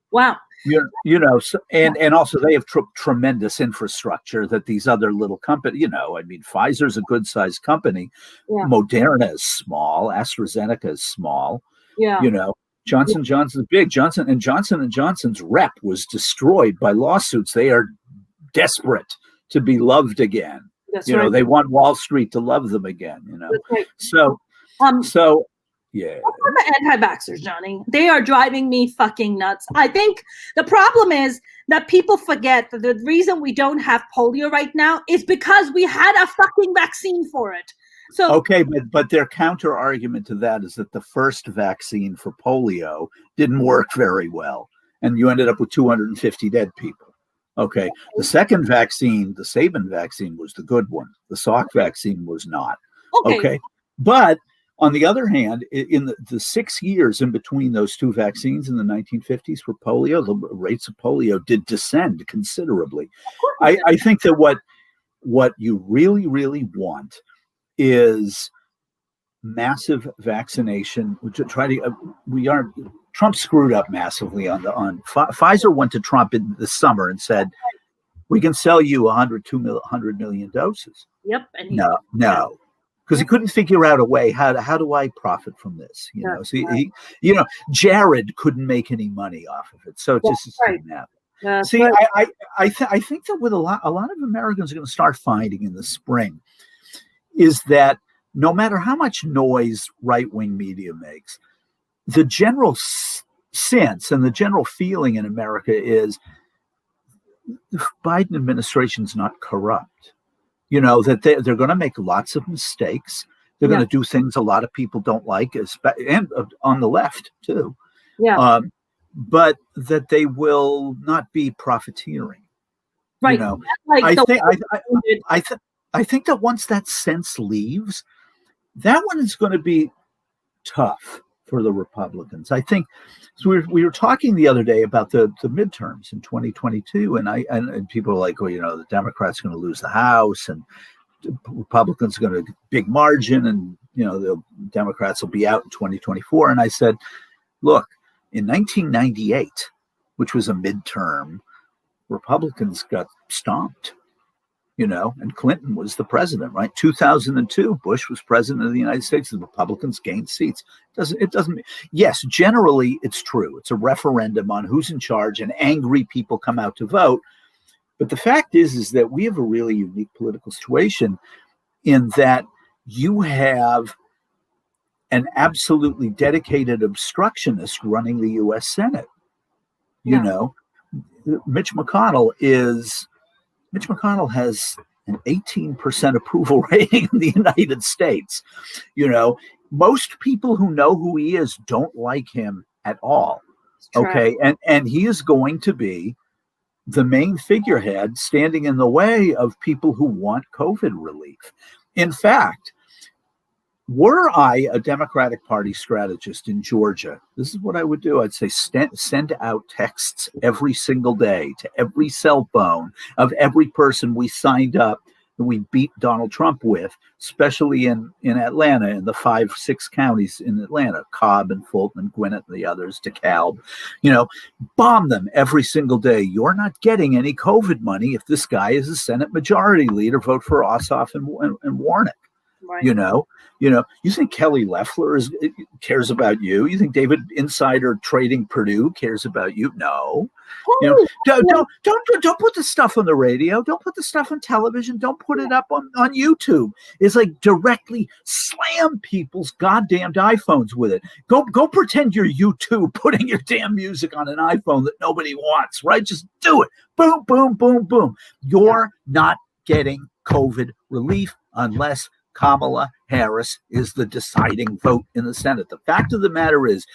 Wow. And also they have tremendous infrastructure that these other little companies, Pfizer's a good sized company. Yeah. Moderna is small. AstraZeneca is small. Yeah. Johnson & Johnson's big. Johnson & Johnson's rep was destroyed by lawsuits. They are desperate to be loved again. That's right. They want Wall Street to love them again. That's right. So yeah. What about the anti-vaxxers, Johnny? They are driving me fucking nuts. I think the problem is that people forget that the reason we don't have polio right now is because we had a fucking vaccine for it. So okay, but their counter argument to that is that the first vaccine for polio didn't work very well, and you ended up with 250 dead people. Okay. The second vaccine, the Sabin vaccine, was the good one. The Salk vaccine was not. Okay. But on the other hand, in the 6 years in between those two vaccines in the 1950s for polio, the rates of polio did descend considerably. I think that what you really, really want is massive vaccination. Trump screwed up massively Pfizer went to Trump in the summer and said, we can sell you 100 million doses. Yep. And no. Because he couldn't figure out a way how do I profit from this? So he Jared couldn't make any money off of it, so it just didn't happen. See, right. I think that with a lot of Americans are going to start finding in the spring is that no matter how much noise right-wing media makes, the general sense and the general feeling in America is the Biden administration's not corrupt. That they're going to make lots of mistakes. They're going to do things a lot of people don't like, and on the left too. Yeah. But that they will not be profiteering. Right. I think that once that sense leaves, that one is going to be tough for the Republicans. I think we were talking the other day about the midterms in 2022, and people are like, well, the Democrats are going to lose the House, and Republicans are going to big margin, and the Democrats will be out in 2024. And I said, look, in 1998, which was a midterm, Republicans got stomped. And Clinton was the president, right? 2002, Bush was president of the United States. The Republicans gained seats. It doesn't. Yes, generally it's true. It's a referendum on who's in charge, and angry people come out to vote. But the fact is that we have a really unique political situation in that you have an absolutely dedicated obstructionist running the U.S. Senate. Mitch McConnell has an 18% approval rating in the United States. Most people who know who he is don't like him at all. Okay. And he is going to be the main figurehead standing in the way of people who want COVID relief. In fact, were I a Democratic Party strategist in Georgia, this is what I would do. I'd say send out texts every single day to every cell phone of every person we signed up and we beat Donald Trump with, especially in Atlanta, in the 5-6 counties in Atlanta, Cobb and Fulton and Gwinnett and the others, DeKalb. Bomb them every single day. You're not getting any COVID money if this guy is a Senate Majority Leader. Vote for Ossoff and Warnock. Right. You think Kelly Loeffler cares about you? You think David Insider Trading Purdue cares about you? No. Don't put the stuff on the radio. Don't put the stuff on television. Don't put it up on YouTube. It's like directly slam people's goddamned iPhones with it. Go pretend you're YouTube putting your damn music on an iPhone that nobody wants, right? Just do it. Boom, boom, boom, boom. You're not getting COVID relief unless Kamala Harris is the deciding vote in the Senate. The fact of the matter is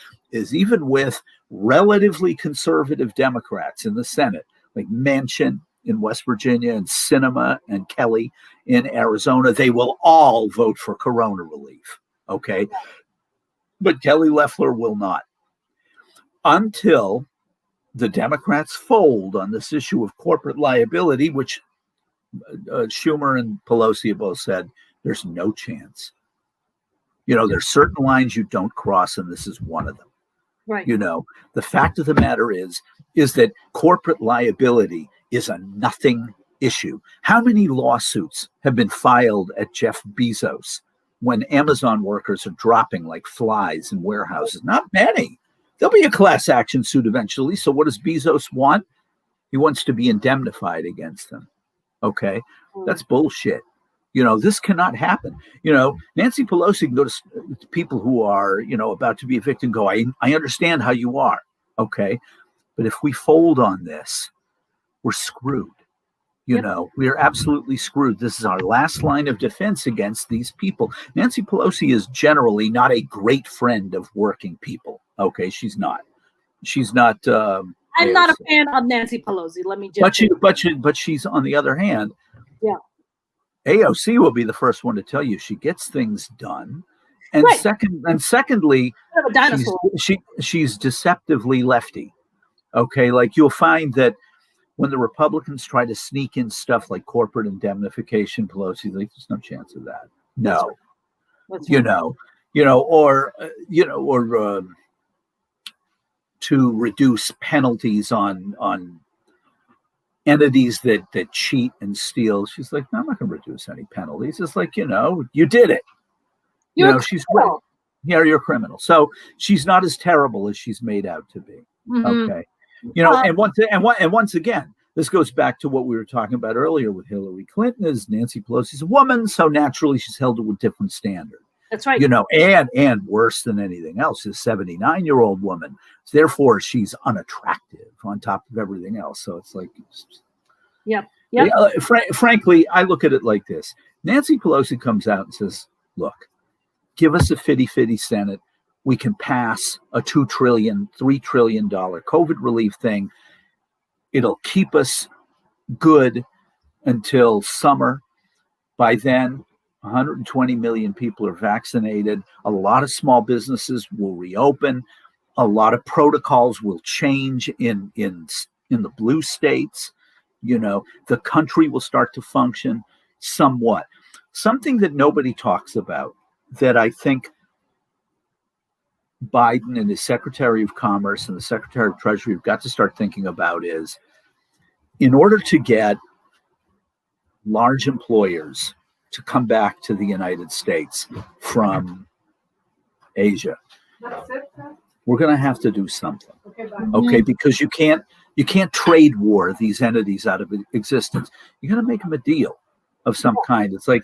even with relatively conservative Democrats in the Senate, like Manchin in West Virginia and Sinema and Kelly in Arizona, they will all vote for corona relief. Okay. But Kelly Loeffler will not. Until the Democrats fold on this issue of corporate liability, which Schumer and Pelosi have both said, there's no chance. There's certain lines you don't cross, and this is one of them. Right. The fact of the matter is that corporate liability is a nothing issue. How many lawsuits have been filed at Jeff Bezos when Amazon workers are dropping like flies in warehouses? Not many. There'll be a class action suit eventually. So what does Bezos want? He wants to be indemnified against them. Okay. That's bullshit. This cannot happen. Nancy Pelosi can go to people who are, about to be evicted and go, I understand how you are. Okay. But if we fold on this, we're screwed. We are absolutely screwed. This is our last line of defense against these people. Nancy Pelosi is generally not a great friend of working people. Okay. She's not I'm not a fan of Nancy Pelosi. Let me just. But she's on the other hand. Yeah. AOC will be the first one to tell you she gets things done, and secondly, she's deceptively lefty. Okay, like you'll find that when the Republicans try to sneak in stuff like corporate indemnification, Pelosi, like, there's no chance of that. No, or to reduce penalties on entities that cheat and steal. She's like, no, I'm not going to reduce any penalties. It's like, you did it. You're you're a criminal. So she's not as terrible as she's made out to be. Mm-hmm. Okay. And once again, this goes back to what we were talking about earlier with Hillary Clinton. Is Nancy Pelosi's a woman, so naturally she's held to a different standard. That's right. And worse than anything else, is a 79-year-old woman. Therefore, she's unattractive on top of everything else. So it's like, frankly, I look at it like this. Nancy Pelosi comes out and says, look, give us a fitty Senate. We can pass a $2 trillion, $3 trillion COVID relief thing. It'll keep us good until summer. By then, 120 million people are vaccinated. A lot of small businesses will reopen. A lot of protocols will change in the blue states. The country will start to function somewhat. Something that nobody talks about that I think Biden and his Secretary of Commerce and the Secretary of Treasury have got to start thinking about is, in order to get large employers to come back to the United States from Asia, we're going to have to do something. Okay, because you can't trade war these entities out of existence. You're going to make them a deal of some kind. It's like,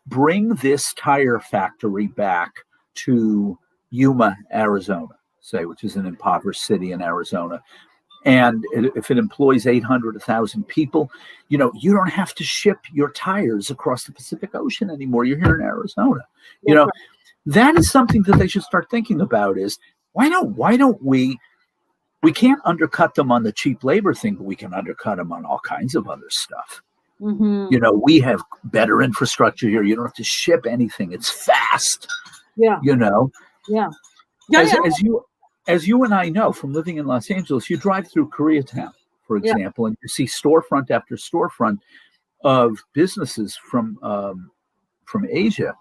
bring this tire factory back to Yuma, Arizona, say, which is an impoverished city in Arizona. And if it employs 800, 1,000 people, you don't have to ship your tires across the Pacific Ocean anymore. You're here in Arizona. That is something that they should start thinking about is, why don't we can't undercut them on the cheap labor thing, but we can undercut them on all kinds of other stuff. Mm-hmm. We have better infrastructure here. You don't have to ship anything. It's fast. Yeah. Yeah. As you and I know from living in Los Angeles, you drive through Koreatown, for example, and you see storefront after storefront of businesses from Asia,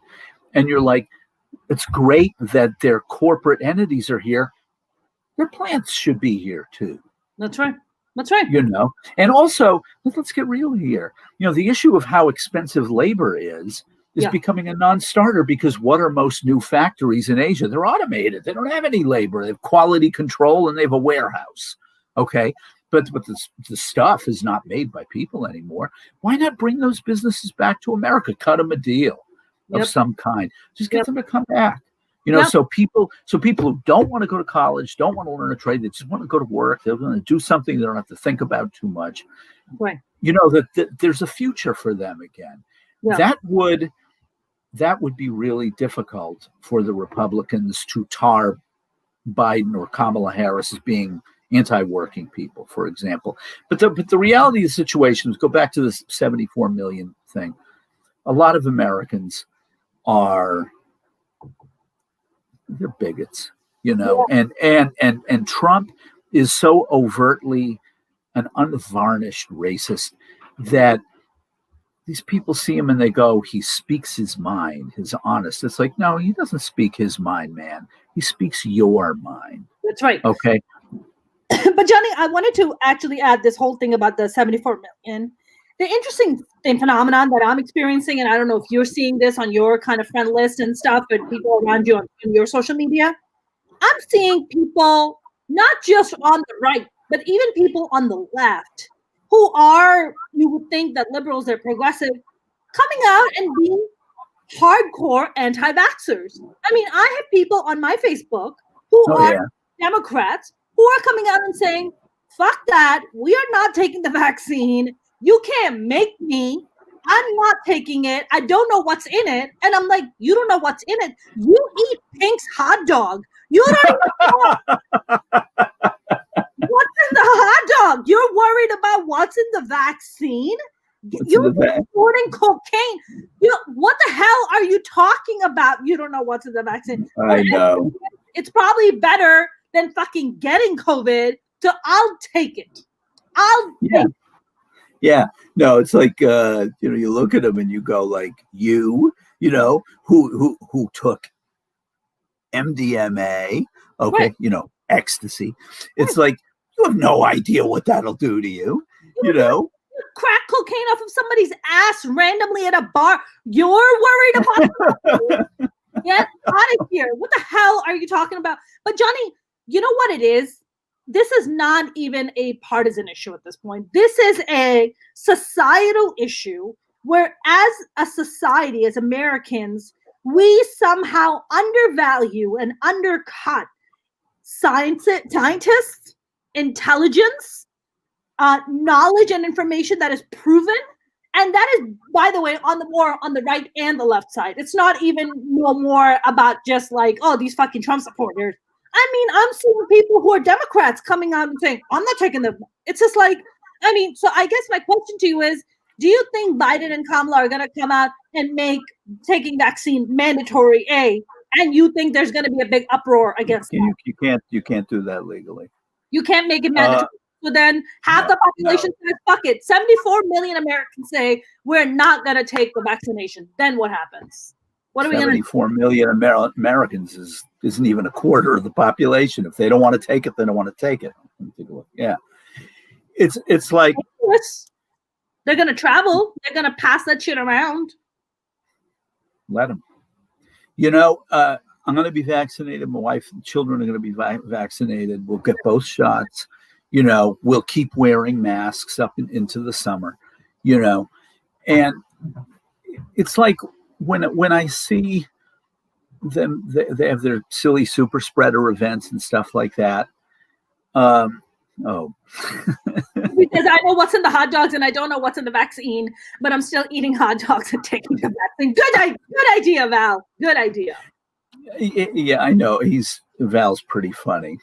and you're like, it's great that their corporate entities are here. Their plants should be here too. That's right. And also, let's get real here. The issue of how expensive labor is becoming a non-starter, because what are most new factories in Asia? They're automated. They don't have any labor. They have quality control and they have a warehouse. Okay. But the stuff is not made by people anymore. Why not bring those businesses back to America? Cut them a deal of some kind. Just get them to come back. So people who don't want to go to college, don't want to learn a trade, they just want to go to work, they want to do something they don't have to think about too much. Right. That there's a future for them again. Yeah. That would be really difficult for the Republicans to tar Biden or Kamala Harris as being anti-working people, for example. But the reality of the situation is, go back to this 74 million thing. A lot of Americans they're bigots, and Trump is so overtly an unvarnished racist that these people see him and they go, he speaks his mind, his honest. It's like, no, he doesn't speak his mind, man. He speaks your mind. That's right. Okay. But Johnny, I wanted to actually add this whole thing about the 74 million. The interesting phenomenon that I'm experiencing, and I don't know if you're seeing this on your kind of friend list and stuff, but people around you on your social media, I'm seeing people not just on the right, but even people on the left who are, you would think that liberals are progressive, coming out and being hardcore anti-vaxxers. I mean, I have people on my Facebook who are Democrats who are coming out and saying, fuck that, we are not taking the vaccine. You can't make me. I'm not taking it. I don't know what's in it. And I'm like, you don't know what's in it. You eat Pink's hot dog. You don't know what's in dog. You're worried about what's in the vaccine? You're reporting cocaine. What the hell are you talking about? You don't know what's in the vaccine. I know. It's probably better than fucking getting COVID. So I'll take it. Take it. Yeah. No, it's like you look at them and you go like, who took MDMA, okay, Right. Ecstasy. It's like you have no idea what that'll do to you, Crack cocaine off of somebody's ass randomly at a bar. You're worried about Get out of here. What the hell are you talking about? But Johnny, you know what it is? This is not even a partisan issue at this point. This is a societal issue where, as a society, as Americans, we somehow undervalue and undercut scientists, intelligence, knowledge and information that is proven. And that is, by the way, on the right and the left side. It's not even no more about just like, oh, these fucking Trump supporters. I mean, I'm seeing people who are Democrats coming out and saying, I'm not taking them. It's just like, so I guess my question to you is, do you think Biden and Kamala are going to come out and make taking vaccine mandatory and you think there's going to be a big uproar against that? You can't do that legally. You can't make it mandatory. So then half the population says, fuck it. 74 million Americans say we're not going to take the vaccination. Then what happens? What are we going to do? 74 million Americans isn't even a quarter of the population. If they don't want to take it, they don't want to take it. Let me take a look. Yeah. It's like they're going to travel. They're going to pass that shit around. Let them. I'm going to be vaccinated. My wife and children are going to be vaccinated. We'll get both shots. We'll keep wearing masks up into the summer, and it's like when I see them, they have their silly super spreader events and stuff like that. Because I know what's in the hot dogs and I don't know what's in the vaccine, but I'm still eating hot dogs and taking the vaccine. Good idea, Val. Good idea. Yeah, I know. Val's pretty funny.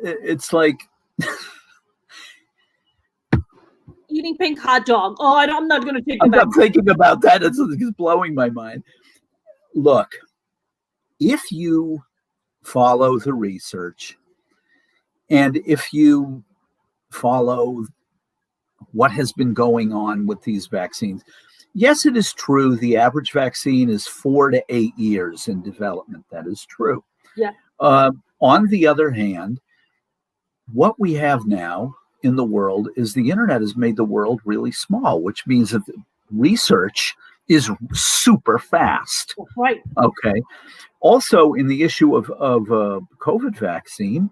It's like eating pink hot dog. Oh, I'm not going to take it back. I'm thinking about that. It's blowing my mind. Look, if you follow the research and if you follow what has been going on with these vaccines, yes, it is true. The average vaccine is 4 to 8 years in development. That is true. Yeah. On the other hand, what we have now in the world is the internet has made the world really small, which means that research is super fast. Right. Okay. Also, in the issue of COVID vaccine,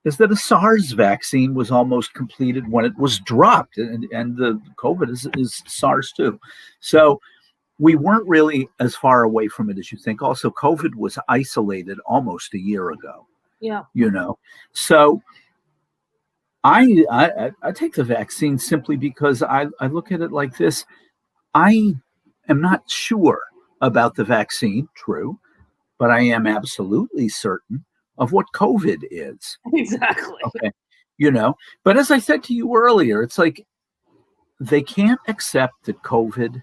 is that a SARS vaccine was almost completed when it was dropped, and the COVID is SARS too. So we weren't really as far away from it as you think. Also, COVID was isolated almost a year ago. Yeah. So I take the vaccine simply because I look at it like this. I am not sure about the vaccine, true, but I am absolutely certain of what COVID is. Exactly. Okay. But as I said to you earlier, it's like they can't accept that COVID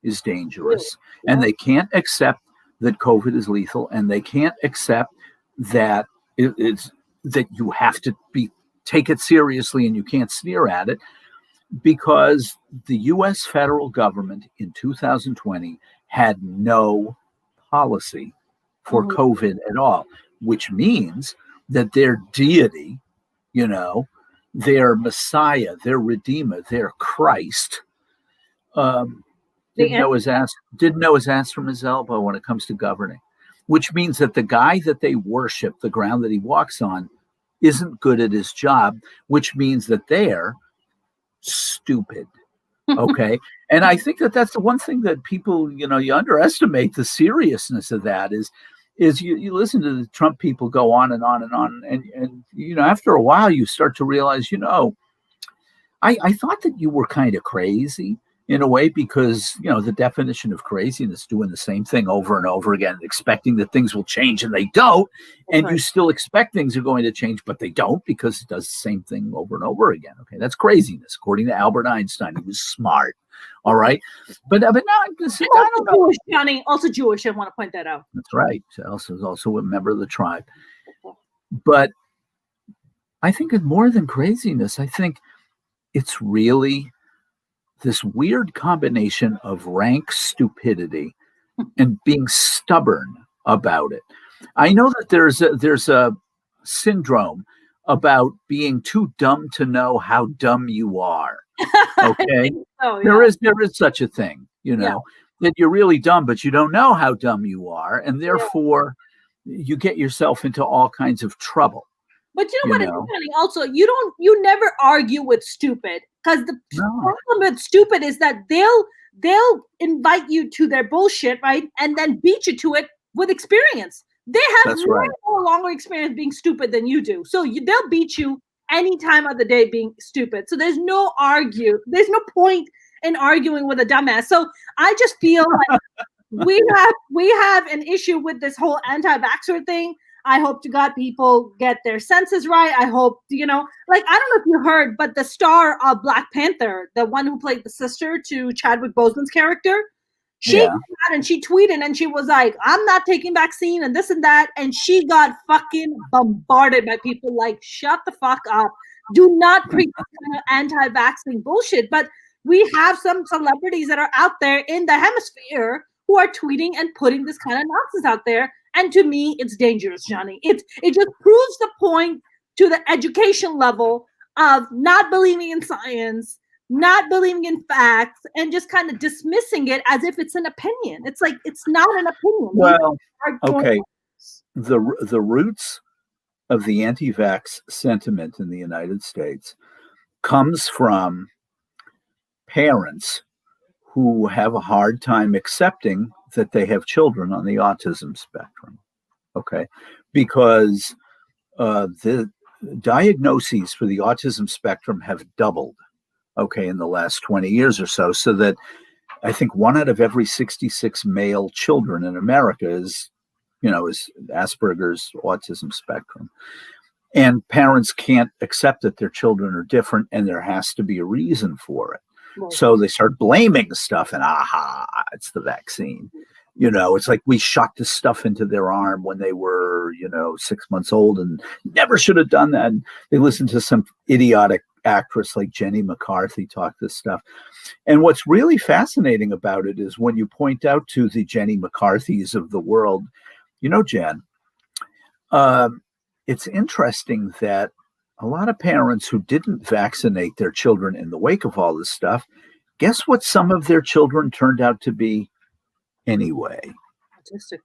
is dangerous, and they can't accept that COVID is lethal, and they can't accept that that you have to take it seriously and you can't sneer at it, because the U.S. federal government in 2020 had no policy for COVID at all, which means that their deity, their Messiah, their Redeemer, their Christ, didn't know his ass from his elbow when it comes to governing, which means that the guy that they worship, the ground that he walks on, isn't good at his job, which means that they're stupid. Okay. And I think that that's the one thing that people, you underestimate the seriousness of that is you listen to the Trump people go on and on and on. And after a while, you start to realize, I thought that you were kind of crazy. in a way, because, the definition of craziness, doing the same thing over and over again, expecting that things will change and they don't, and you still expect things are going to change, but they don't, because it does the same thing over and over again. Okay, that's craziness, according to Albert Einstein. He was smart. All right, but now I don't know. Jewish, Johnny, also Jewish. I want to point that out. That's right. Also a member of the tribe. But I think it's more than craziness. I think it's really this weird combination of rank stupidity and being stubborn about it. I know that there's a syndrome about being too dumb to know how dumb you are. Okay. There is such a thing, that you're really dumb, but you don't know how dumb you are, and therefore you get yourself into all kinds of trouble. But you know what? It's funny. Also, you never argue with stupid, because the problem with stupid is that they'll invite you to their bullshit, right, and then beat you to it with experience. They have more longer experience being stupid than you do, so they'll beat you any time of the day being stupid. So there's no point in arguing with a dumbass. So I just feel like we have an issue with this whole anti-vaxxer thing. I hope to God people get their senses right. I hope, I don't know if you heard, but the star of Black Panther, the one who played the sister to Chadwick Boseman's character, she came out and she tweeted and she was like, I'm not taking vaccine and this and that. And she got fucking bombarded by people like, shut the fuck up. Do not preach kind of anti-vaccine bullshit. But we have some celebrities that are out there in the hemisphere who are tweeting and putting this kind of nonsense out there. And to me, it's dangerous, Johnny. It just proves the point to the education level of not believing in science, not believing in facts, and just kind of dismissing it as if it's an opinion. It's like, it's not an opinion. Well, okay. The roots of the anti-vax sentiment in the United States comes from parents who have a hard time accepting that they have children on the autism spectrum. Okay. Because the diagnoses for the autism spectrum have doubled, in the last 20 years or so. So that I think 1 out of every 66 male children in America is Asperger's autism spectrum. And parents can't accept that their children are different, and there has to be a reason for it. Right. So they start blaming stuff, and it's the vaccine. It's like we shot this stuff into their arm when they were, 6 months old, and never should have done that. And they listened to some idiotic actress like Jenny McCarthy talk this stuff. And what's really fascinating about it is when you point out to the Jenny McCarthys of the world, Jen, it's interesting that a lot of parents who didn't vaccinate their children in the wake of all this stuff, guess what some of their children turned out to be anyway? Autistic.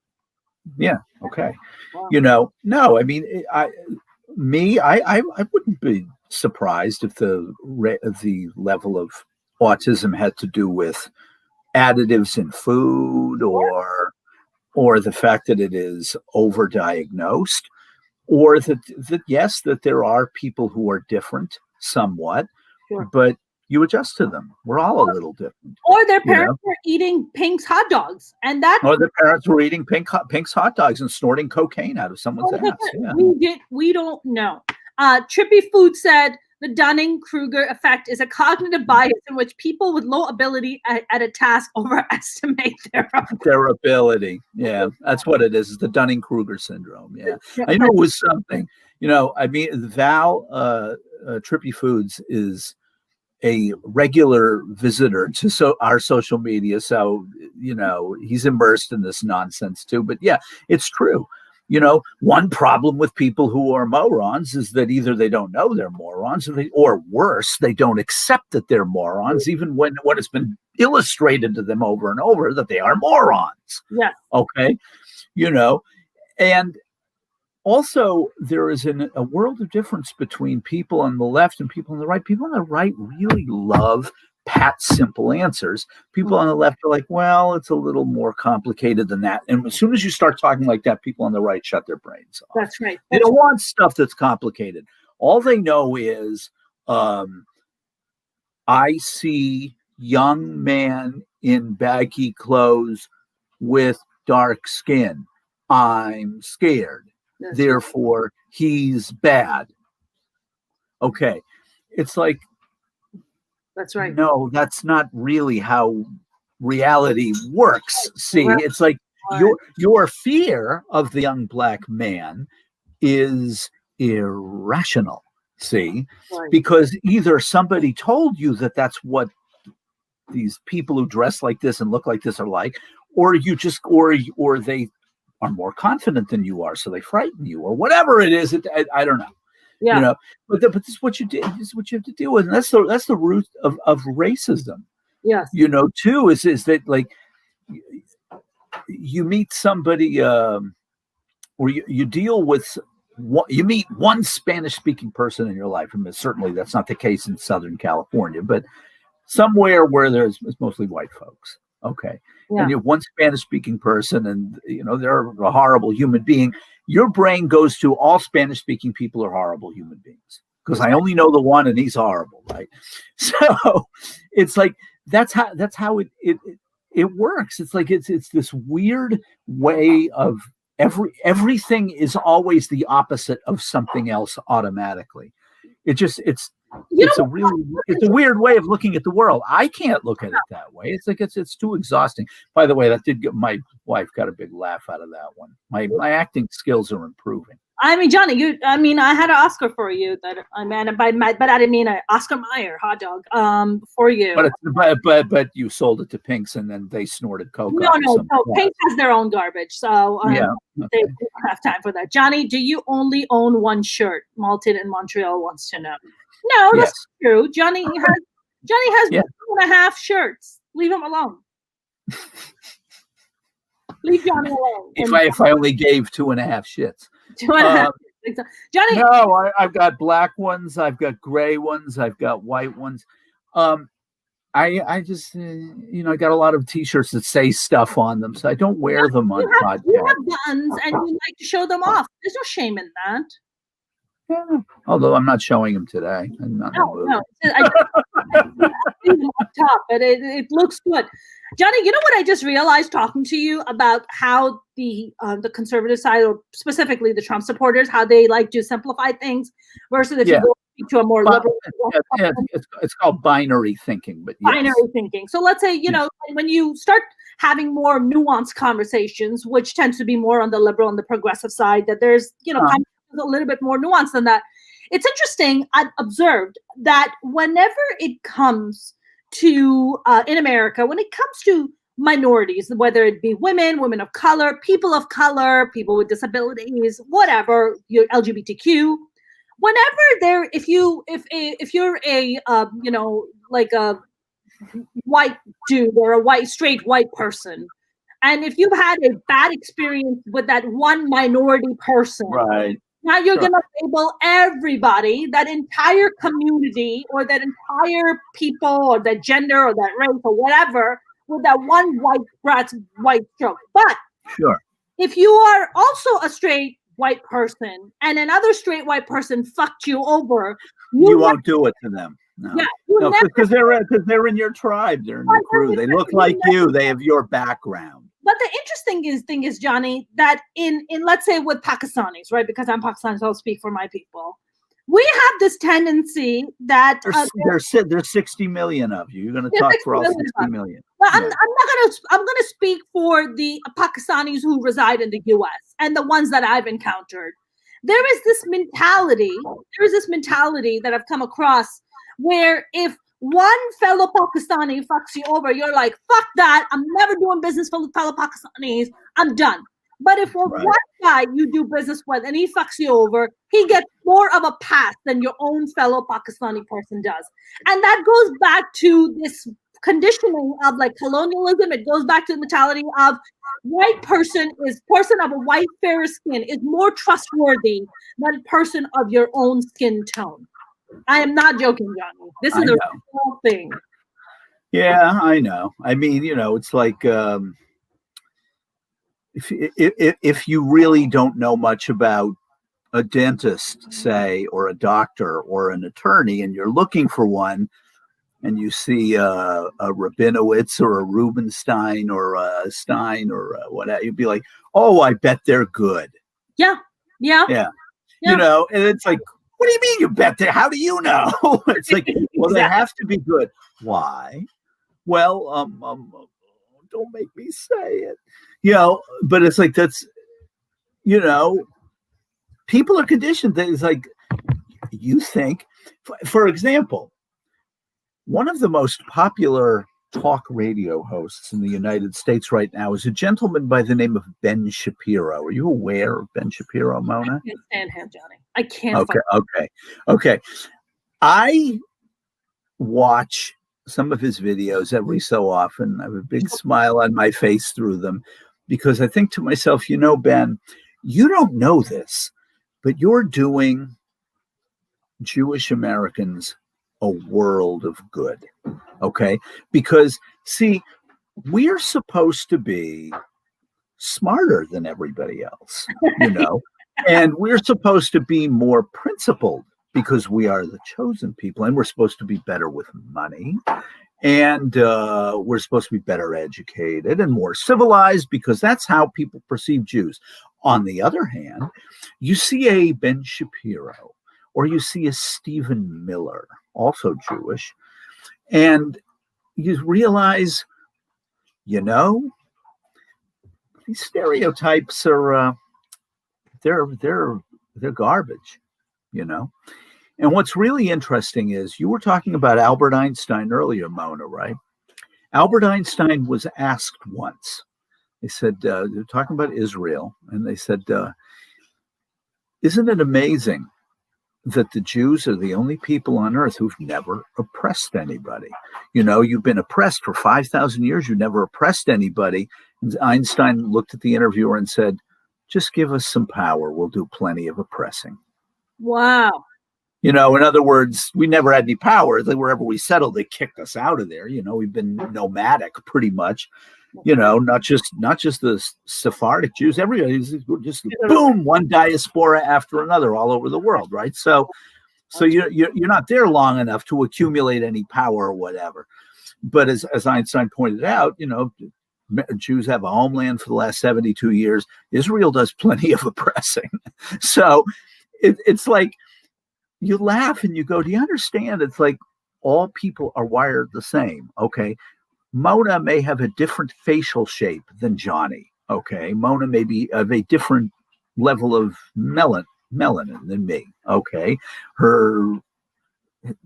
Yeah. Okay. Wow. No, I mean, I wouldn't be surprised if the level of autism had to do with additives in food, or the fact that it is overdiagnosed, or that there are people who are different somewhat, but you adjust to them. We're all a little different. Or their parents were eating Pink's hot dogs, or their parents were eating Pink's hot dogs and snorting cocaine out of someone's ass. Yeah. We don't know. Trippy Food said the Dunning-Kruger effect is a cognitive bias in which people with low ability at a task overestimate their ability. Yeah, that's what it is. It's the Dunning-Kruger syndrome. Yeah, I know it was something. I mean, Val Trippy Foods is a regular visitor to our social media, so he's immersed in this nonsense too. But yeah, it's true. One problem with people who are morons is that either they don't know they're morons, or worse, they don't accept that they're morons, even when it's been illustrated to them over and over that they are morons. Yeah. Okay. And also there is a world of difference between people on the left and people on the right. People on the right really love pat, simple answers. People on the left are like, well, it's a little more complicated than that. And as soon as you start talking like that, people on the right shut their brains off. That's right. They don't want stuff that's complicated. All they know is, I see young man in baggy clothes with dark skin. I'm scared. Therefore, he's bad. Okay. It's like, that's right. No, that's not really how reality works. See, Right. it's like your fear of the young black man is irrational. See, Right. because either somebody told you that that's what these people who dress like this and look like this are like, or you just or they are more confident than you are, so they frighten you, or whatever it is. I don't know. Yeah. You know, but this is what you did. This is what you have to deal with, and that's the root of racism. Yes. You know, too, is that like you meet somebody, or you deal with you meet one Spanish-speaking person in your life. I mean, certainly that's not the case in Southern California, but somewhere where it's mostly white folks. Okay. Yeah. And you have one Spanish-speaking person, and they're a horrible human being. Your brain goes to all Spanish-speaking people are horrible human beings because I only know the one, and he's horrible, right? So it's like that's how it works. It's like it's this weird way of everything is always the opposite of something else automatically. It's a weird way of looking at the world. I can't look at it that way. It's like it's too exhausting. By the way, that did get my wife got a big laugh out of that one. My acting skills are improving. I mean, Johnny, I had an Oscar for you but I didn't mean an Oscar Mayer hot dog for you. But you sold it to Pink's, and then they snorted coke. No. Pink has their own garbage, so okay. They don't have time for that. Johnny, do you only own one shirt? Malted in Montreal wants to know. No, that's true. Johnny has 2.5 shirts. Leave him alone. Leave Johnny alone. If I only gave 2.5 shits. 2.5. Johnny. No, I've got black ones. I've got gray ones. I've got white ones. I just I got a lot of T-shirts that say stuff on them, so I don't wear them on podcasts. You have guns, and you like to show them off. There's no shame in that. Yeah. Although I'm not showing them today. No. I up top, but it looks good. Johnny, you know what I just realized talking to you about how the conservative side, or specifically the Trump supporters, how they like to simplify things versus if you go to a more liberal. It's called binary thinking, but yes. Binary thinking. So let's say, when you start having more nuanced conversations, which tends to be more on the liberal and the progressive side, that there's, a little bit more nuanced than that. It's interesting. I've observed that whenever it comes to, in America, when it comes to minorities, whether it be women of color, people with disabilities, whatever, your LGBTQ, whenever if you're a like a white dude or a straight white person, and if you've had a bad experience with that one minority person, right, now you're going to label everybody, that entire community, or that entire people, or that gender, or that race, or whatever, with that one white stroke. But if you are also a straight white person and another straight white person fucked you over, you won't do it to them. No. Yeah, because they're in your tribe, they're in your crew. They look like you. They have your background. But the interesting thing is, Johnny, that in let's say with Pakistanis, right? Because I'm Pakistani, so I'll speak for my people. We have this tendency that there's 60 million of you. You're going to talk for all 60 million. Well, I'm going to speak for the Pakistanis who reside in the U.S. and the ones that I've encountered. There is this mentality that I've come across where if one fellow Pakistani fucks you over, you're like, fuck that. I'm never doing business with fellow Pakistanis. I'm done. But if one guy you do business with and he fucks you over, he gets more of a pass than your own fellow Pakistani person does. And that goes back to this conditioning of like colonialism. It goes back to the mentality of person of a white fair skin is more trustworthy than person of your own skin tone. I am not joking, Johnny. This is a real thing. Yeah, I know. I mean, it's like if you really don't know much about a dentist, say, or a doctor or an attorney, and you're looking for one, and you see a Rabinowitz or a Rubenstein or a Stein or whatever, you'd be like, oh, I bet they're good. Yeah. You know, and it's like, what do you mean you bet they? How do you know? It's like, well, they have to be good. Why? Well, don't make me say it. You know, but it's like, that's, you know, people are conditioned. It's like, you think, for example, one of the most popular talk radio hosts in the United States right now is a gentleman by the name of Ben Shapiro. Are you aware of Ben Shapiro, Mona? I can't stand him, Johnny. I can't. Okay. I watch some of his videos every so often. I have a big smile on my face through them because I think to myself, you know, Ben, you don't know this, but you're doing Jewish Americans a world of good. Okay. Because see, we're supposed to be smarter than everybody else, you know, and we're supposed to be more principled because we are the chosen people, and we're supposed to be better with money, and we're supposed to be better educated and more civilized because that's how people perceive Jews. On the other hand, you see a Ben Shapiro or you see a Stephen Miller, also Jewish, and you realize, you know, these stereotypes are they're garbage, you know. And what's really interesting is you were talking about Albert Einstein earlier, Mona, right? Albert Einstein was asked once. They said, they're talking about Israel, and they said, isn't it amazing that the Jews are the only people on earth who've never oppressed anybody? You know, you've been oppressed for 5,000 years. You never oppressed anybody. And Einstein looked at the interviewer and said, just give us some power. We'll do plenty of oppressing. Wow. You know, in other words, we never had any power. Wherever we settled, they kicked us out of there. You know, we've been nomadic pretty much. You know, not just the Sephardic Jews. Everybody's just boom, one diaspora after another all over the world, right? So you're not there long enough to accumulate any power or whatever. But as Einstein pointed out, you know, Jews have a homeland for the last 72 years. Israel does plenty of oppressing. So it's like, you laugh and you go, do you understand? It's like all people are wired the same. Okay. Mona may have a different facial shape than Johnny. Okay. Mona may be of a different level of melanin than me. Okay. Her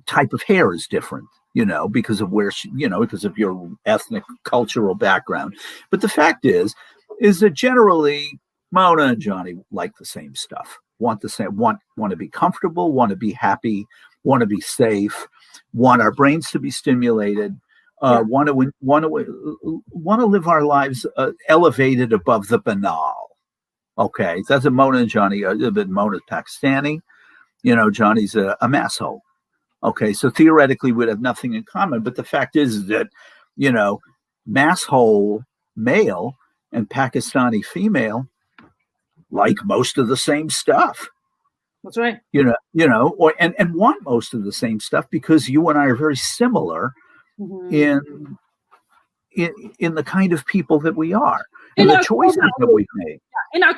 type of hair is different, you know, because of where she, you know, because of your ethnic cultural background. But the fact is that generally Mona and Johnny like the same stuff. Want to be comfortable, want to be happy, want to be safe, want our brains to be stimulated, want to live our lives elevated above the banal. Okay, that's a Mona and Johnny. But Mona's Pakistani, you know, Johnny's a masshole. Okay, so theoretically we'd have nothing in common, but the fact is that, you know, masshole male and Pakistani female like most of the same stuff. That's right. You know, or and want most of the same stuff because you and I are very similar in the kind of people that we are and the choices that we've made. In our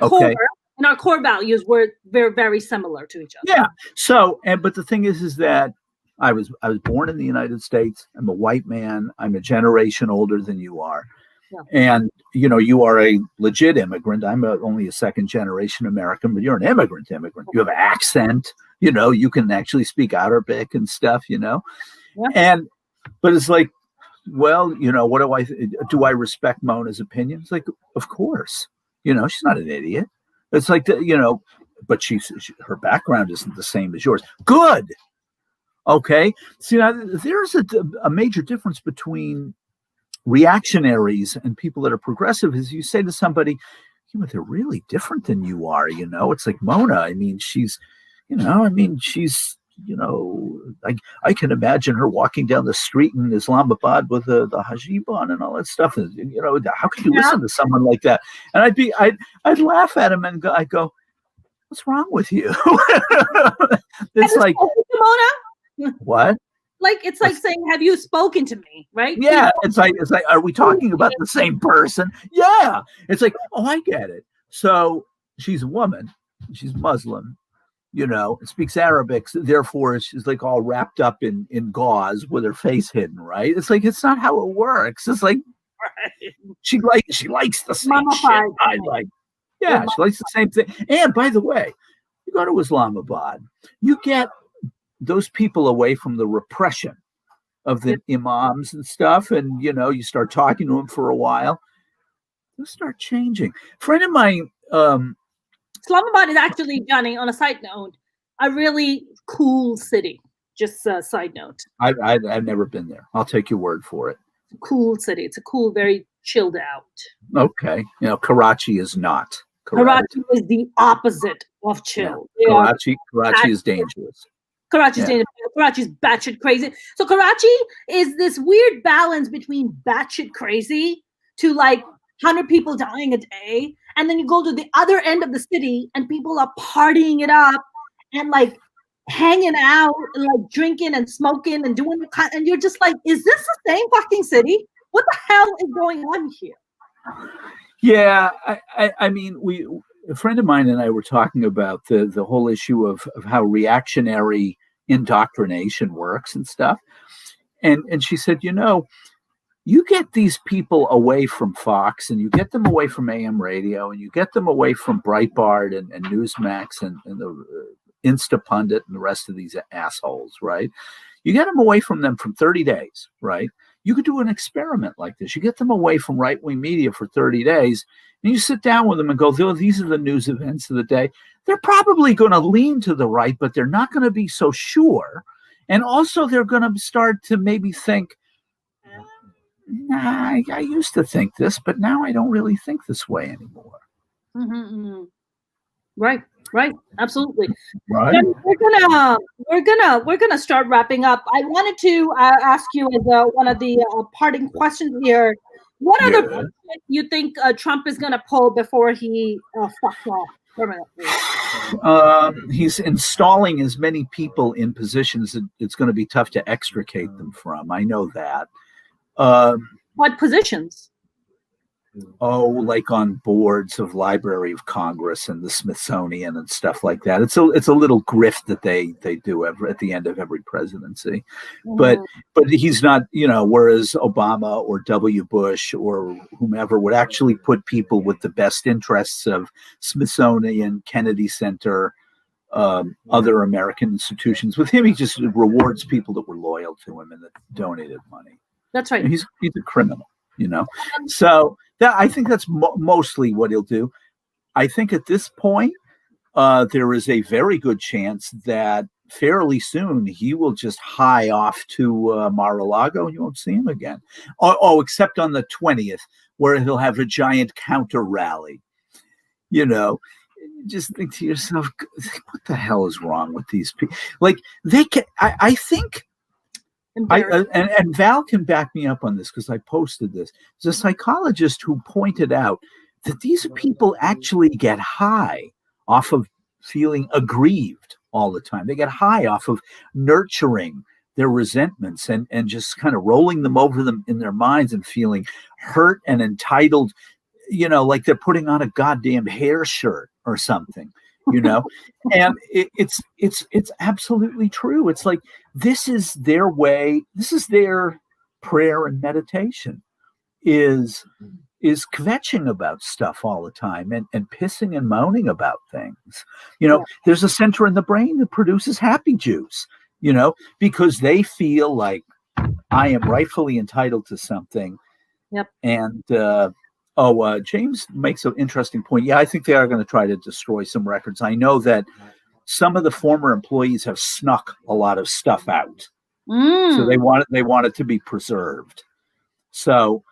core values, we're very, very similar to each other. Yeah. So, but the thing is that I was born in the United States. I'm a white man. I'm a generation older than you are. Yeah. And, you know, you are a legit immigrant. I'm only a second generation American, but you're an immigrant. You have an accent, you know, you can actually speak Arabic and stuff, you know. Yeah. But it's like, well, you know, what do I respect Mona's opinion? It's like, of course, you know, she's not an idiot. It's like, you know, but her background isn't the same as yours. Good. Okay. See, now, there's a major difference between reactionaries and people that are progressive. Is you say to somebody, you know, they're really different than you are, you know. It's like Mona, I mean, she's, you know, I can imagine her walking down the street in Islamabad with the hijab on and all that stuff. And, you know, how can you listen to someone like that? And I'd laugh at him and I'd go, what's wrong with you? It's like, Mona? What? Like it's like saying, "Have you spoken to me?" Right? Yeah, it's like, are we talking about the same person? Yeah, it's like, oh, I get it. So she's a woman, she's Muslim, speaks Arabic, so therefore she's like all wrapped up in gauze with her face hidden, right? It's like it's not how it works. It's like she likes the same shit I like. Yeah, she likes the same thing. And by the way, you go to Islamabad, you get those people away from the repression of the imams and stuff, and you start talking to them for a while, they'll start changing. A friend of mine, Islamabad is actually, Johnny, on a side note, a really cool city. Just a side note. I've never been there. I'll take your word for it. It's a cool city. It's a cool, very chilled out. Okay. Karachi is not. Karachi is the opposite of chill. Yeah. Karachi is dangerous. Karachi's dangerous. Karachi's batshit crazy. So Karachi is this weird balance between batshit crazy to like 100 people dying a day, and then you go to the other end of the city and people are partying it up and like hanging out and like drinking and smoking and doing and you're just like, is this the same fucking city? What the hell is going on here? Yeah, I mean, a friend of mine and I were talking about the whole issue of how reactionary indoctrination works and stuff. And she said, you get these people away from Fox, and you get them away from AM radio, and you get them away from Breitbart and Newsmax and the Instapundit and the rest of these assholes, right? You get them away from them for 30 days, right? You could do an experiment like this. You get them away from right-wing media for 30 days, and you sit down with them and go, these are the news events of the day. They're probably going to lean to the right, but they're not going to be so sure. And also they're going to start to maybe think, nah, I used to think this, but now I don't really think this way anymore. Mm-hmm, mm-hmm. Right, absolutely. Right. Then we're gonna start wrapping up. I wanted to ask you as one of the parting questions here. What other bullshit you think Trump is gonna pull before he fucks off permanently? He's installing as many people in positions that it's going to be tough to extricate them from. I know that. What positions? Like on boards of Library of Congress and the Smithsonian and stuff like that. It's a little grift that they do at the end of every presidency. Mm-hmm. But he's not, whereas Obama or W. Bush or whomever would actually put people with the best interests of Smithsonian, Kennedy Center, other American institutions. With him, he just rewards people that were loyal to him and that donated money. That's right. He's a criminal, So I think that's mostly what he'll do. I think at this point, there is a very good chance that fairly soon he will just hie off to Mar-a-Lago and you won't see him again. Except on the 20th, where he'll have a giant counter rally. Just think to yourself, what the hell is wrong with these people? Like they can, I think. And Val can back me up on this because I posted this. There's a psychologist who pointed out that these people actually get high off of feeling aggrieved all the time. They get high off of nurturing their resentments and just kind of rolling them over them in their minds and feeling hurt and entitled, like they're putting on a goddamn hair shirt or something. And it's absolutely true. It's like, this is their way. This is their prayer and meditation is kvetching about stuff all the time and pissing and moaning about things. There's a center in the brain that produces happy juice, because they feel like I am rightfully entitled to something. Yep. And, James makes an interesting point. Yeah, I think they are going to try to destroy some records. I know that some of the former employees have snuck a lot of stuff out. So they want it to be preserved. So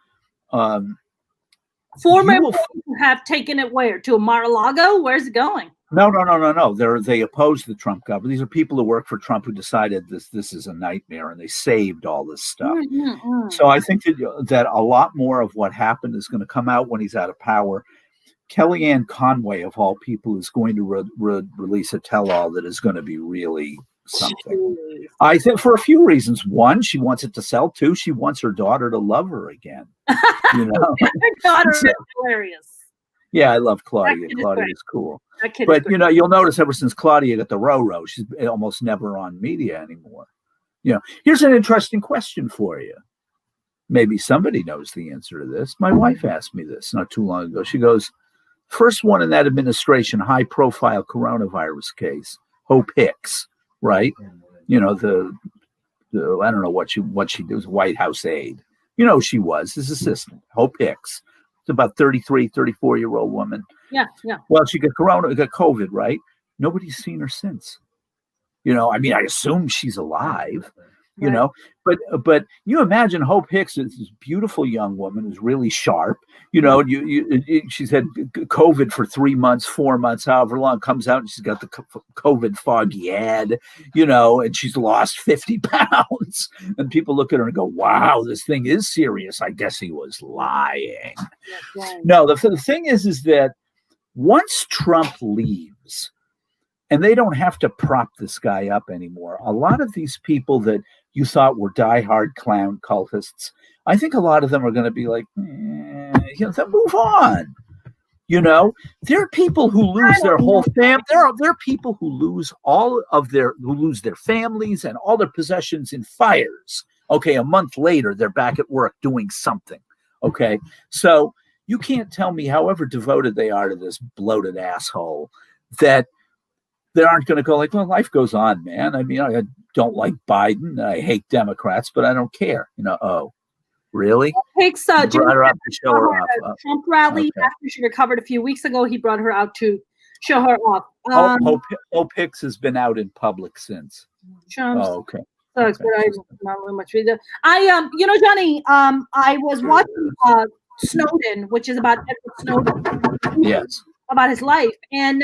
former employees have taken it where? To Mar-a-Lago? Where's it going? No. They oppose the Trump government. These are people who work for Trump who decided this is a nightmare, and they saved all this stuff. Mm-hmm. So I think that a lot more of what happened is going to come out when he's out of power. Kellyanne Conway, of all people, is going to release a tell-all that is going to be really something. I think for a few reasons. One, she wants it to sell. Two, she wants her daughter to love her again. You know, her daughter is hilarious. Yeah, I love Claudia. Claudia is cool. But you know, you'll notice ever since Claudia got the row, she's almost never on media anymore. You know, here's an interesting question for you. Maybe somebody knows the answer to this. My wife asked me this not too long ago. She goes, first one in that administration, high profile coronavirus case, Hope Hicks, right? You know, the I don't know what she does, White House aide. You know, she was his assistant, Hope Hicks. It's about 33, 34-year-old woman. Yeah. Well, she got COVID, right? Nobody's seen her since. You know, I mean, I assume she's alive. You know, but you imagine Hope Hicks is this beautiful young woman who's really sharp. You know, she's had COVID for 3 months, 4 months, however long, comes out and she's got the COVID foggy head, you know, and she's lost 50 pounds. And people look at her and go, wow, this thing is serious. I guess he was lying. No, the thing is that once Trump leaves, and they don't have to prop this guy up anymore. A lot of these people that you thought were diehard clown cultists, I think a lot of them are going to be like, you know, move on. You know, there are people who lose their whole family. There are people who lose their families and all their possessions in fires. Okay, a month later, they're back at work doing something. Okay, so you can't tell me, however devoted they are to this bloated asshole, that they aren't going to go like, well, life goes on, man. I mean, I don't like Biden. I hate Democrats, but I don't care. You know, oh, really? Takes brought her out to show her off. Trump rally after she recovered a few weeks ago. He brought her out to show her off. Hope Hicks has been out in public since. Trump's, okay. Sucks, but I not really much read. You know, Johnny, I was watching Snowden, which is about Edward Snowden. Yes. About his life, and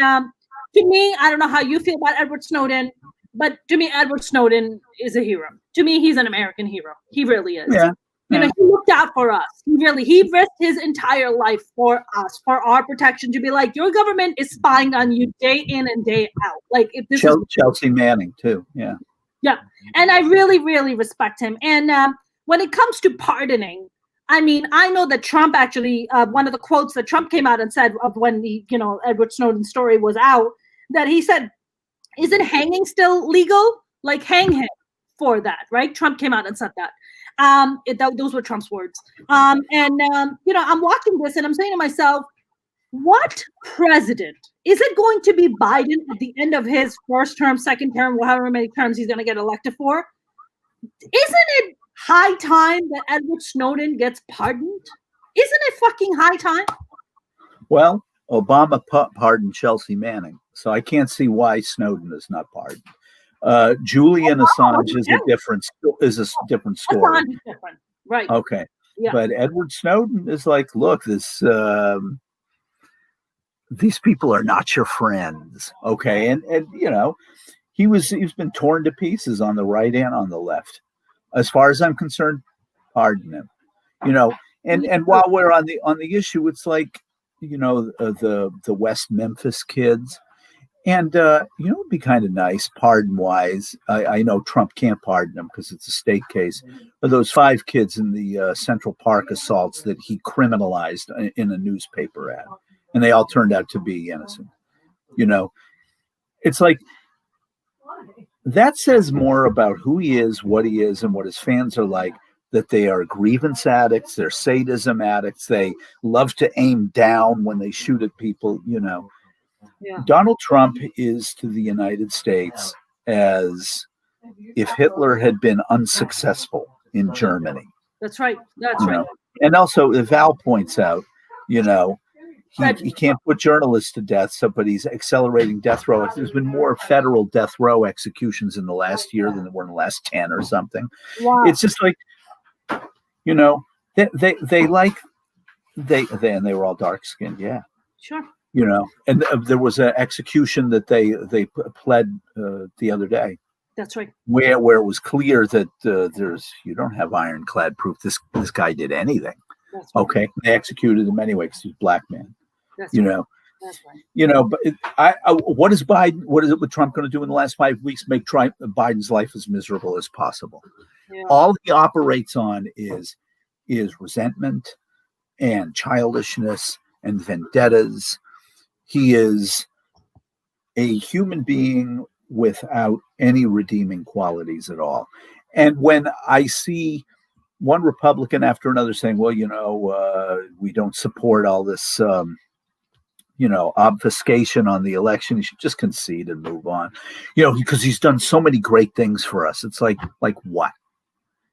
to me, I don't know how you feel about Edward Snowden, but to me, Edward Snowden is a hero. To me, he's an American hero. He really is. Yeah. You know, he looked out for us. He risked his entire life for us, for our protection, to be like, your government is spying on you day in and day out. Like, if this is Chelsea Manning too. Yeah. Yeah. And I really, really respect him. And when it comes to pardoning, I mean, I know that Trump actually, one of the quotes that Trump came out and said of when the, Edward Snowden's story was out, that he said, isn't hanging still legal? Like, hang him for that, right? Trump came out and said that. Those were Trump's words. I'm watching this and I'm saying to myself, what president is it going to be? Biden at the end of his first term, second term, however many terms he's going to get elected for? Isn't it high time that Edward Snowden gets pardoned? Isn't it fucking high time? Well, Obama pardoned Chelsea Manning, so I can't see why Snowden is not pardoned. Julian Assange is a different story. Assange is different, right? Okay, yeah. But Edward Snowden is like, look, these people are not your friends, okay? And he's been torn to pieces on the right and on the left. As far as I'm concerned, pardon him. And while we're on the issue, it's like, the West Memphis kids, and it'd be kind of nice, pardon wise. I know Trump can't pardon them because it's a state case, but those 5 kids in the Central Park assaults that he criminalized in a newspaper ad, and they all turned out to be innocent. It's like, that says more about who he is, what he is, and what his fans are like, that they are grievance addicts, they're sadism addicts, they love to aim down when they shoot at people, Yeah. Donald Trump is to the United States as if Hitler had been unsuccessful in Germany. That's right. That's right. And also, Val points out, he can't put journalists to death, but he's accelerating death row. There's been more federal death row executions in the last year than there were in the last 10 or something. Wow. It's just like, they were all dark skinned. Yeah. Sure. And there was an execution that they pled the other day. That's right. Where it was clear that you don't have ironclad proof this guy did anything. That's right. Okay. They executed him anyway because he's a black man. That's right. That's right. You know, but what is Biden? What is it with Trump going to do in the last 5 weeks? Make Biden's life as miserable as possible. Yeah. All he operates on is resentment and childishness and vendettas. He is a human being without any redeeming qualities at all. And when I see one Republican after another saying, well, you know, we don't support all this, you know, obfuscation on the election, he should just concede and move on, you know, because he's done so many great things for us. It's like what?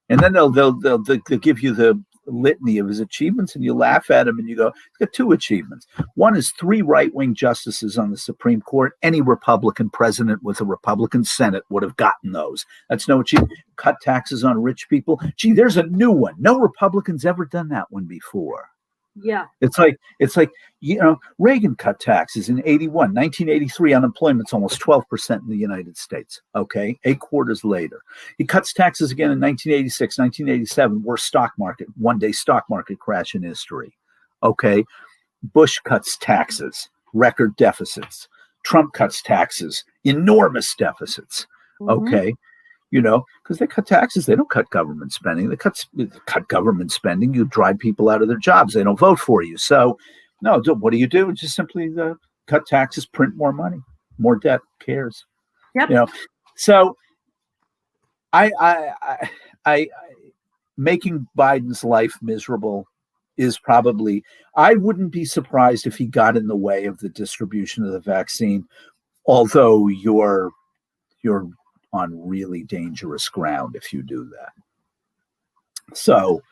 And then they'll give you the litany of his achievements, and you laugh at him and you go, he's got 2 achievements. One is 3 right-wing justices on the Supreme Court. Any Republican president with a Republican Senate would have gotten those. That's no achievement. Cut taxes on rich people. Gee, there's a new one. No Republican's ever done that one before. Yeah. It's like, you know, Reagan cut taxes in 81, 1983, unemployment's almost 12% in the United States. Okay. 8 quarters later, he cuts taxes again in 1986, 1987, worst stock market, one-day stock market crash in history. Okay. Bush cuts taxes, record deficits. Trump cuts taxes, enormous deficits. Okay. You know, because they cut taxes, they don't cut government spending. They cut government spending. You drive people out of their jobs. They don't vote for you. So, no, what do? Just simply cut taxes, print more money, more debt. Who cares? Yep. You know, so I making Biden's life miserable is probably. I wouldn't be surprised if he got in the way of the distribution of the vaccine, although you're on really dangerous ground if you do that. So,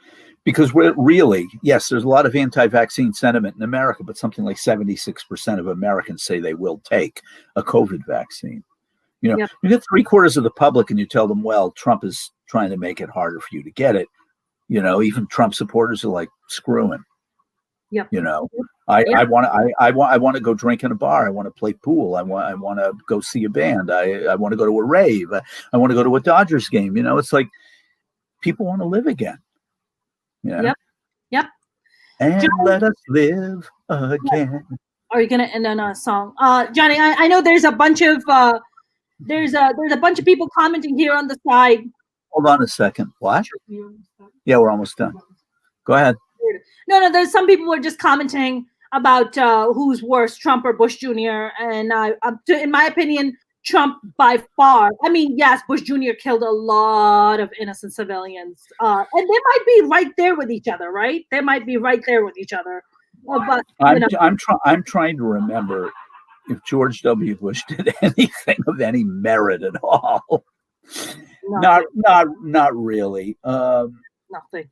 because we're really, yes, there's a lot of anti-vaccine sentiment in America, but something like 76% of Americans say they will take a COVID vaccine. You know, You get 3/4 of the public and you tell them, well, Trump is trying to make it harder for you to get it. You know, even Trump supporters are like, screw him. Yep. You know, I want to go drink in a bar. I want to play pool. I want to go see a band. I want to go to a rave. I want to go to a Dodgers game. You know, it's like people want to live again. Yeah. Yep. And Johnny, let us live again. Are you gonna end on a song? Johnny, I know there's a bunch of there's a bunch of people commenting here on the side. Hold on a second. What? Yeah, we're almost done. Go ahead. No, there's some people who are just commenting about who's worse, Trump or Bush Jr. And in my opinion, Trump by far. I mean, yes, Bush Jr. killed a lot of innocent civilians, and they might be right there with each other, right? They might be right there with each other. But I'm trying to remember if George W. Bush did anything of any merit at all. Not really. Nothing.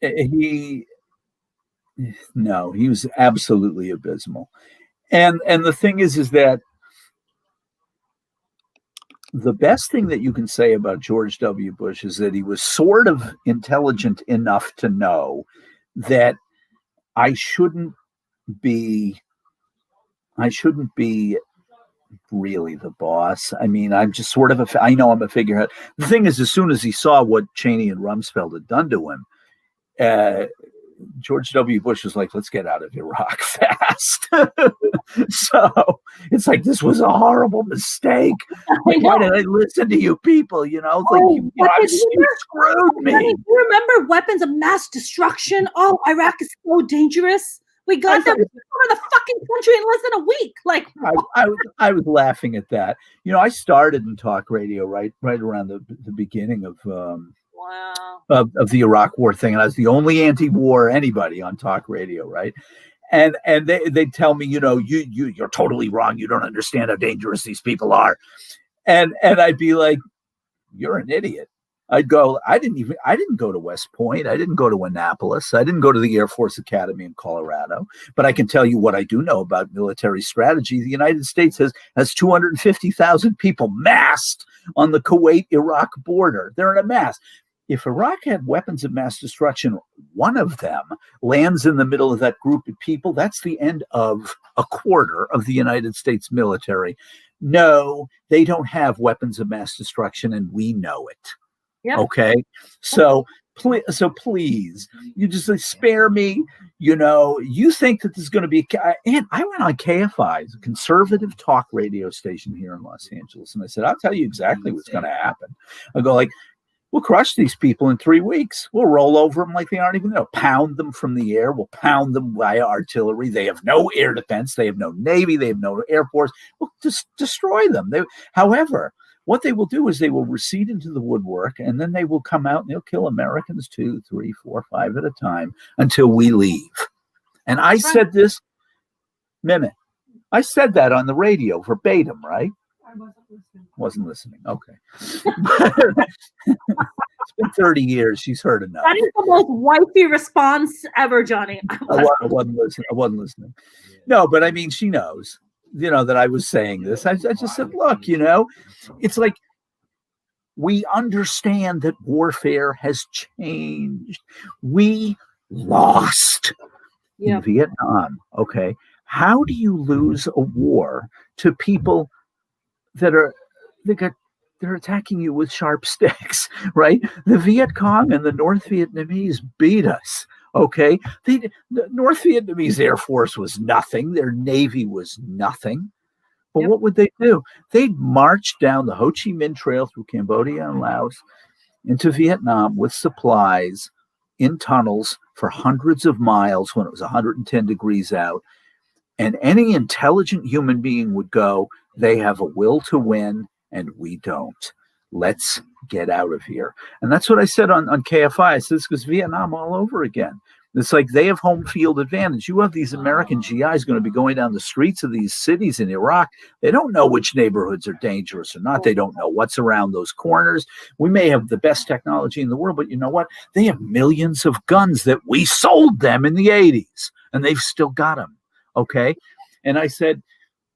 He was absolutely abysmal. And the thing is that the best thing that you can say about George W. Bush is that he was sort of intelligent enough to know that I shouldn't be really the boss. I mean, I'm just sort of I know I'm a figurehead. The thing is, as soon as he saw what Cheney and Rumsfeld had done to him, George W. Bush was like, let's get out of Iraq fast. So it's like, this was a horrible mistake. Like, why did I listen to you people? You know, you screwed me. Do you remember weapons of mass destruction? Oh, Iraq is so dangerous. We got them over the fucking country in less than a week. Like, I was laughing at that. You know, I started in talk radio right around the beginning of of the Iraq War thing, and I was the only anti-war anybody on talk radio, right? And they tell me, you know, you're totally wrong. You don't understand how dangerous these people are. And I'd be like, you're an idiot. I'd go, I didn't go to West Point. I didn't go to Annapolis. I didn't go to the Air Force Academy in Colorado. But I can tell you what I do know about military strategy. The United States has 250,000 people massed on the Kuwait-Iraq border. They're in a mass. If Iraq had weapons of mass destruction, one of them lands in the middle of that group of people, that's the end of a quarter of the United States military. No, they don't have weapons of mass destruction, and we know it. Yep. Okay. So please, you just spare me. You think that there's going to be, and I went on KFI, a conservative talk radio station here in Los Angeles, and I said, I'll tell you exactly what's going to happen. I go like, we'll crush these people in 3 weeks. We'll roll over them like they aren't even there. Pound them from the air. We'll pound them via artillery. They have no air defense. They have no Navy. They have no Air Force. We'll just destroy them. However, what they will do is they will recede into the woodwork, and then they will come out and they'll kill Americans 2, 3, 4, 5 at a time until we leave. And I said this, Mehmet, I said that on the radio verbatim, right? Wasn't listening. Okay. It's been 30 years. She's heard enough. That is the most wifey response ever, Johnny. I wasn't listening. No, but I mean, she knows, that I was saying this. I just said, look, it's like we understand that warfare has changed. We lost in Vietnam. Okay. How do you lose a war to people they're attacking you with sharp sticks, right? The Viet Cong and the North Vietnamese beat us, okay? The North Vietnamese Air Force was nothing. Their Navy was nothing. But what would they do? They'd march down the Ho Chi Minh Trail through Cambodia and Laos into Vietnam with supplies in tunnels for hundreds of miles when it was 110 degrees out. And any intelligent human being would go, they have a will to win, and we don't. Let's get out of here. And that's what I said on KFI. I said, this goes Vietnam all over again. It's like they have home field advantage. You have these American GIs going to be going down the streets of these cities in Iraq. They don't know which neighborhoods are dangerous or not. They don't know what's around those corners. We may have the best technology in the world, but you know what? They have millions of guns that we sold them in the 80s, and they've still got them. Okay. And I said,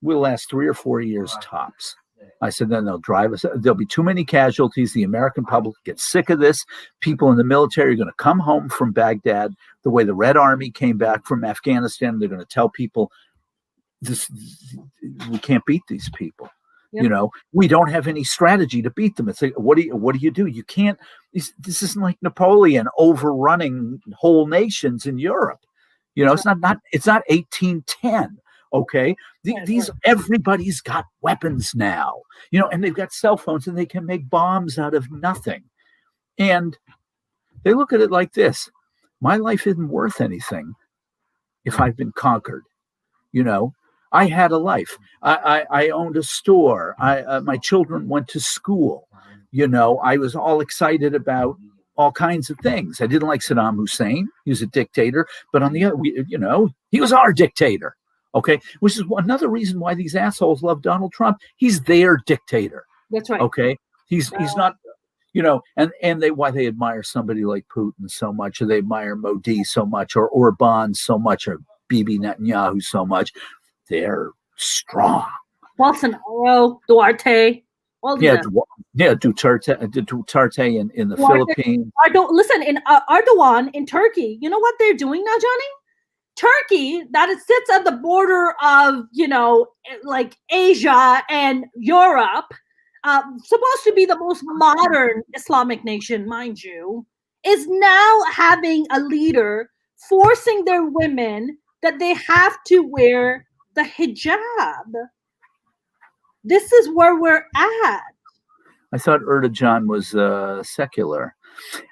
we'll last 3 or 4 years tops. I said, then they'll drive us. There'll be too many casualties. The American public gets sick of this. People in the military are going to come home from Baghdad the way the Red Army came back from Afghanistan. They're going to tell people, we can't beat these people. Yep. We don't have any strategy to beat them. It's like, what do you do? You can't. This isn't like Napoleon overrunning whole nations in Europe. It's not 1810. Okay. These everybody's got weapons now, and they've got cell phones and they can make bombs out of nothing. And they look at it like this. My life isn't worth anything if I've been conquered. I had a life. I owned a store. My children went to school. I was all excited about all kinds of things. I didn't like Saddam Hussein. He was a dictator. But on the other, he was our dictator. Okay, which is another reason why these assholes love Donald Trump. He's their dictator. That's right. Okay, he's not, and why they admire somebody like Putin so much, or they admire Modi so much, or Orban so much, or Bibi Netanyahu so much. They're strong. Bolsonaro, Duarte. Duterte in the Philippines. Listen, in Erdogan in Turkey, you know what they're doing now, Johnny? Turkey, that it sits at the border of, like Asia and Europe, supposed to be the most modern Islamic nation, mind you, is now having a leader forcing their women that they have to wear the hijab. This is where we're at. I thought Erdogan was secular.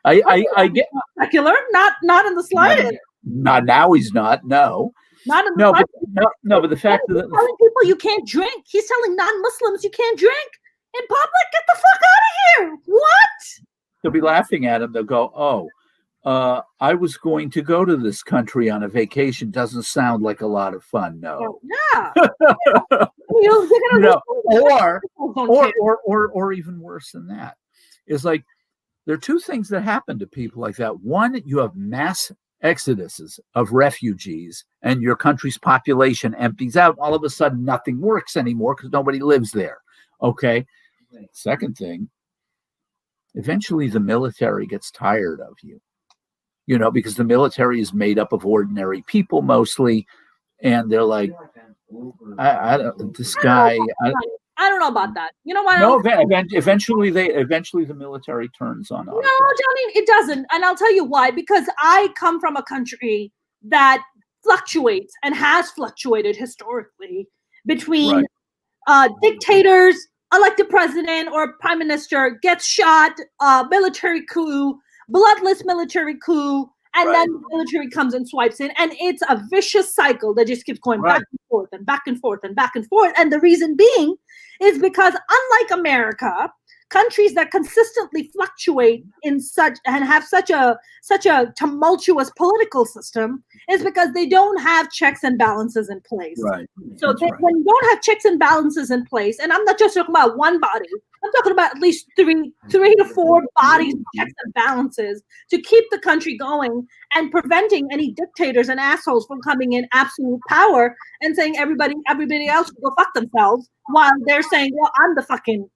I get secular, not in the slightest. Not now. He's not. No. Not in the but the fact that telling people you can't drink. He's telling non-Muslims you can't drink in public. Get the fuck out of here! What? They'll be laughing at him. They'll go, "Oh, I was going to go to this country on a vacation. Doesn't sound like a lot of fun." No. Yeah. Or even worse than that is like there are two things that happen to people like that. One, you have mass exoduses of refugees and your country's population empties out. All of a sudden, nothing works anymore because nobody lives there. Okay. Second thing, eventually the military gets tired of you, because the military is made up of ordinary people mostly. And they're like, this guy, I don't know about that. You know what? No, eventually the military turns on No, autocrats. Johnny, it doesn't. And I'll tell you why. Because I come from a country that fluctuates and has fluctuated historically between dictators, elected president or prime minister gets shot, military coup, bloodless military coup, and then the military comes and swipes in. And it's a vicious cycle that just keeps going back and forth and back and forth and back and forth. And the reason being is because unlike America, countries that consistently fluctuate in such and have such a tumultuous political system is because they don't have checks and balances in place. Right. So when you don't have checks and balances in place, and I'm not just talking about one body, I'm talking about at least three to four bodies of checks and balances to keep the country going and preventing any dictators and assholes from coming in absolute power and saying everybody else can go fuck themselves while they're saying, well, I'm the fucking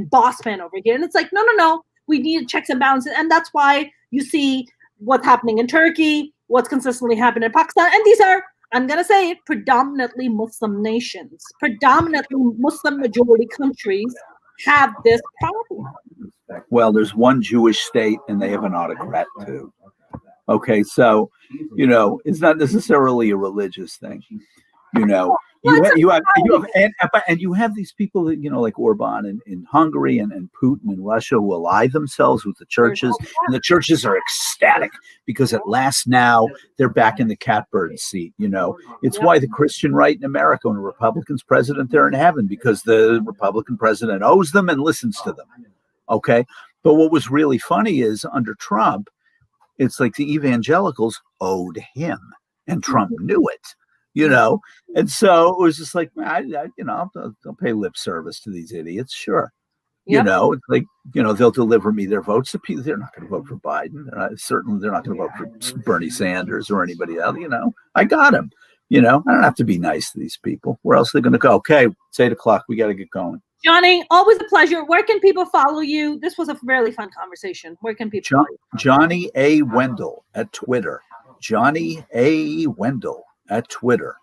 boss man over here. And it's like, no, we need checks and balances. And that's why you see what's happening in Turkey, what's consistently happened in Pakistan. And these are, I'm going to say it, predominantly Muslim nations, predominantly Muslim majority countries have this problem. Well, there's one Jewish state and they have an autocrat too. Okay, so, it's not necessarily a religious thing, You have these people that like Orban in Hungary and Putin in Russia who ally themselves with the churches, and the churches are ecstatic because at last now they're back in the catbird seat. It's why the Christian right in America, when a Republican's president, they're in heaven because the Republican president owes them and listens to them. Okay, but what was really funny is under Trump, it's like the evangelicals owed him, and Trump knew it. And so it was just like, I'll pay lip service to these idiots. Sure. It's like, they'll deliver me their votes. They're not going to vote for Biden. Certainly they're not going to vote for Bernie Sanders or anybody else. I got him. I don't have to be nice to these people. Where else are they going to go? Okay, it's 8:00. We got to get going. Johnny, always a pleasure. Where can people follow you? This was a really fun conversation. Where can people follow you? Johnny A. Wendell at Twitter. Johnny A. Wendell at Twitter.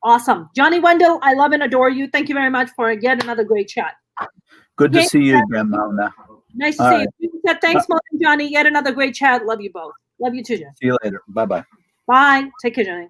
Awesome. Johnny Wendell, I love and adore you. Thank you very much for yet another great chat. Good to see you again, Mona. Nice to see you. Thanks, Mona and Johnny. Yet another great chat. Love you both. Love you too, Johnny. See you later. Bye-bye. Bye. Take care, Johnny.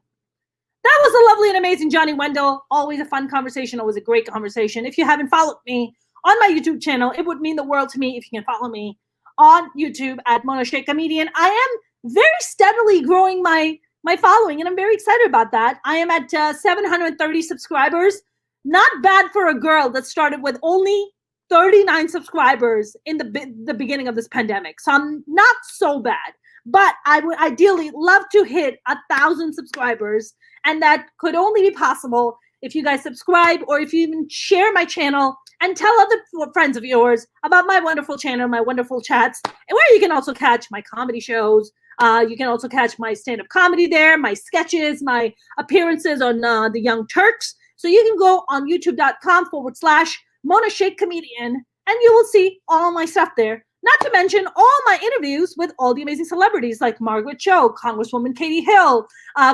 That was the lovely and amazing Johnny Wendell. Always a fun conversation. Always a great conversation. If you haven't followed me on my YouTube channel, it would mean the world to me if you can follow me on YouTube at Mona Sheikh Comedian. I am very steadily growing my following, and I'm very excited about that. I am at 730 subscribers. Not bad for a girl that started with only 39 subscribers in the beginning of this pandemic. So I'm not so bad, but I would ideally love to hit 1,000 subscribers, and that could only be possible if you guys subscribe or if you even share my channel and tell other friends of yours about my wonderful channel, my wonderful chats, and where you can also catch my comedy shows. You can also catch my stand-up comedy there, my sketches, my appearances on The Young Turks. So you can go on youtube.com/Mona Sheikh Comedian, and you will see all my stuff there. Not to mention all my interviews with all the amazing celebrities like Margaret Cho, Congresswoman Katie Hill,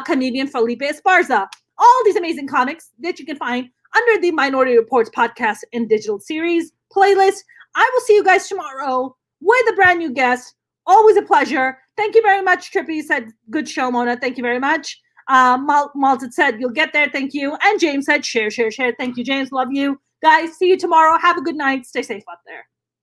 comedian Felipe Esparza, all these amazing comics that you can find under the Minority Reports podcast and digital series playlist. I will see you guys tomorrow with a brand new guest. Always a pleasure. Thank you very much. Trippy said, good show, Mona. Thank you very much. Malted said, you'll get there. Thank you. And James said, share. Thank you, James. Love you. Guys, see you tomorrow. Have a good night. Stay safe out there.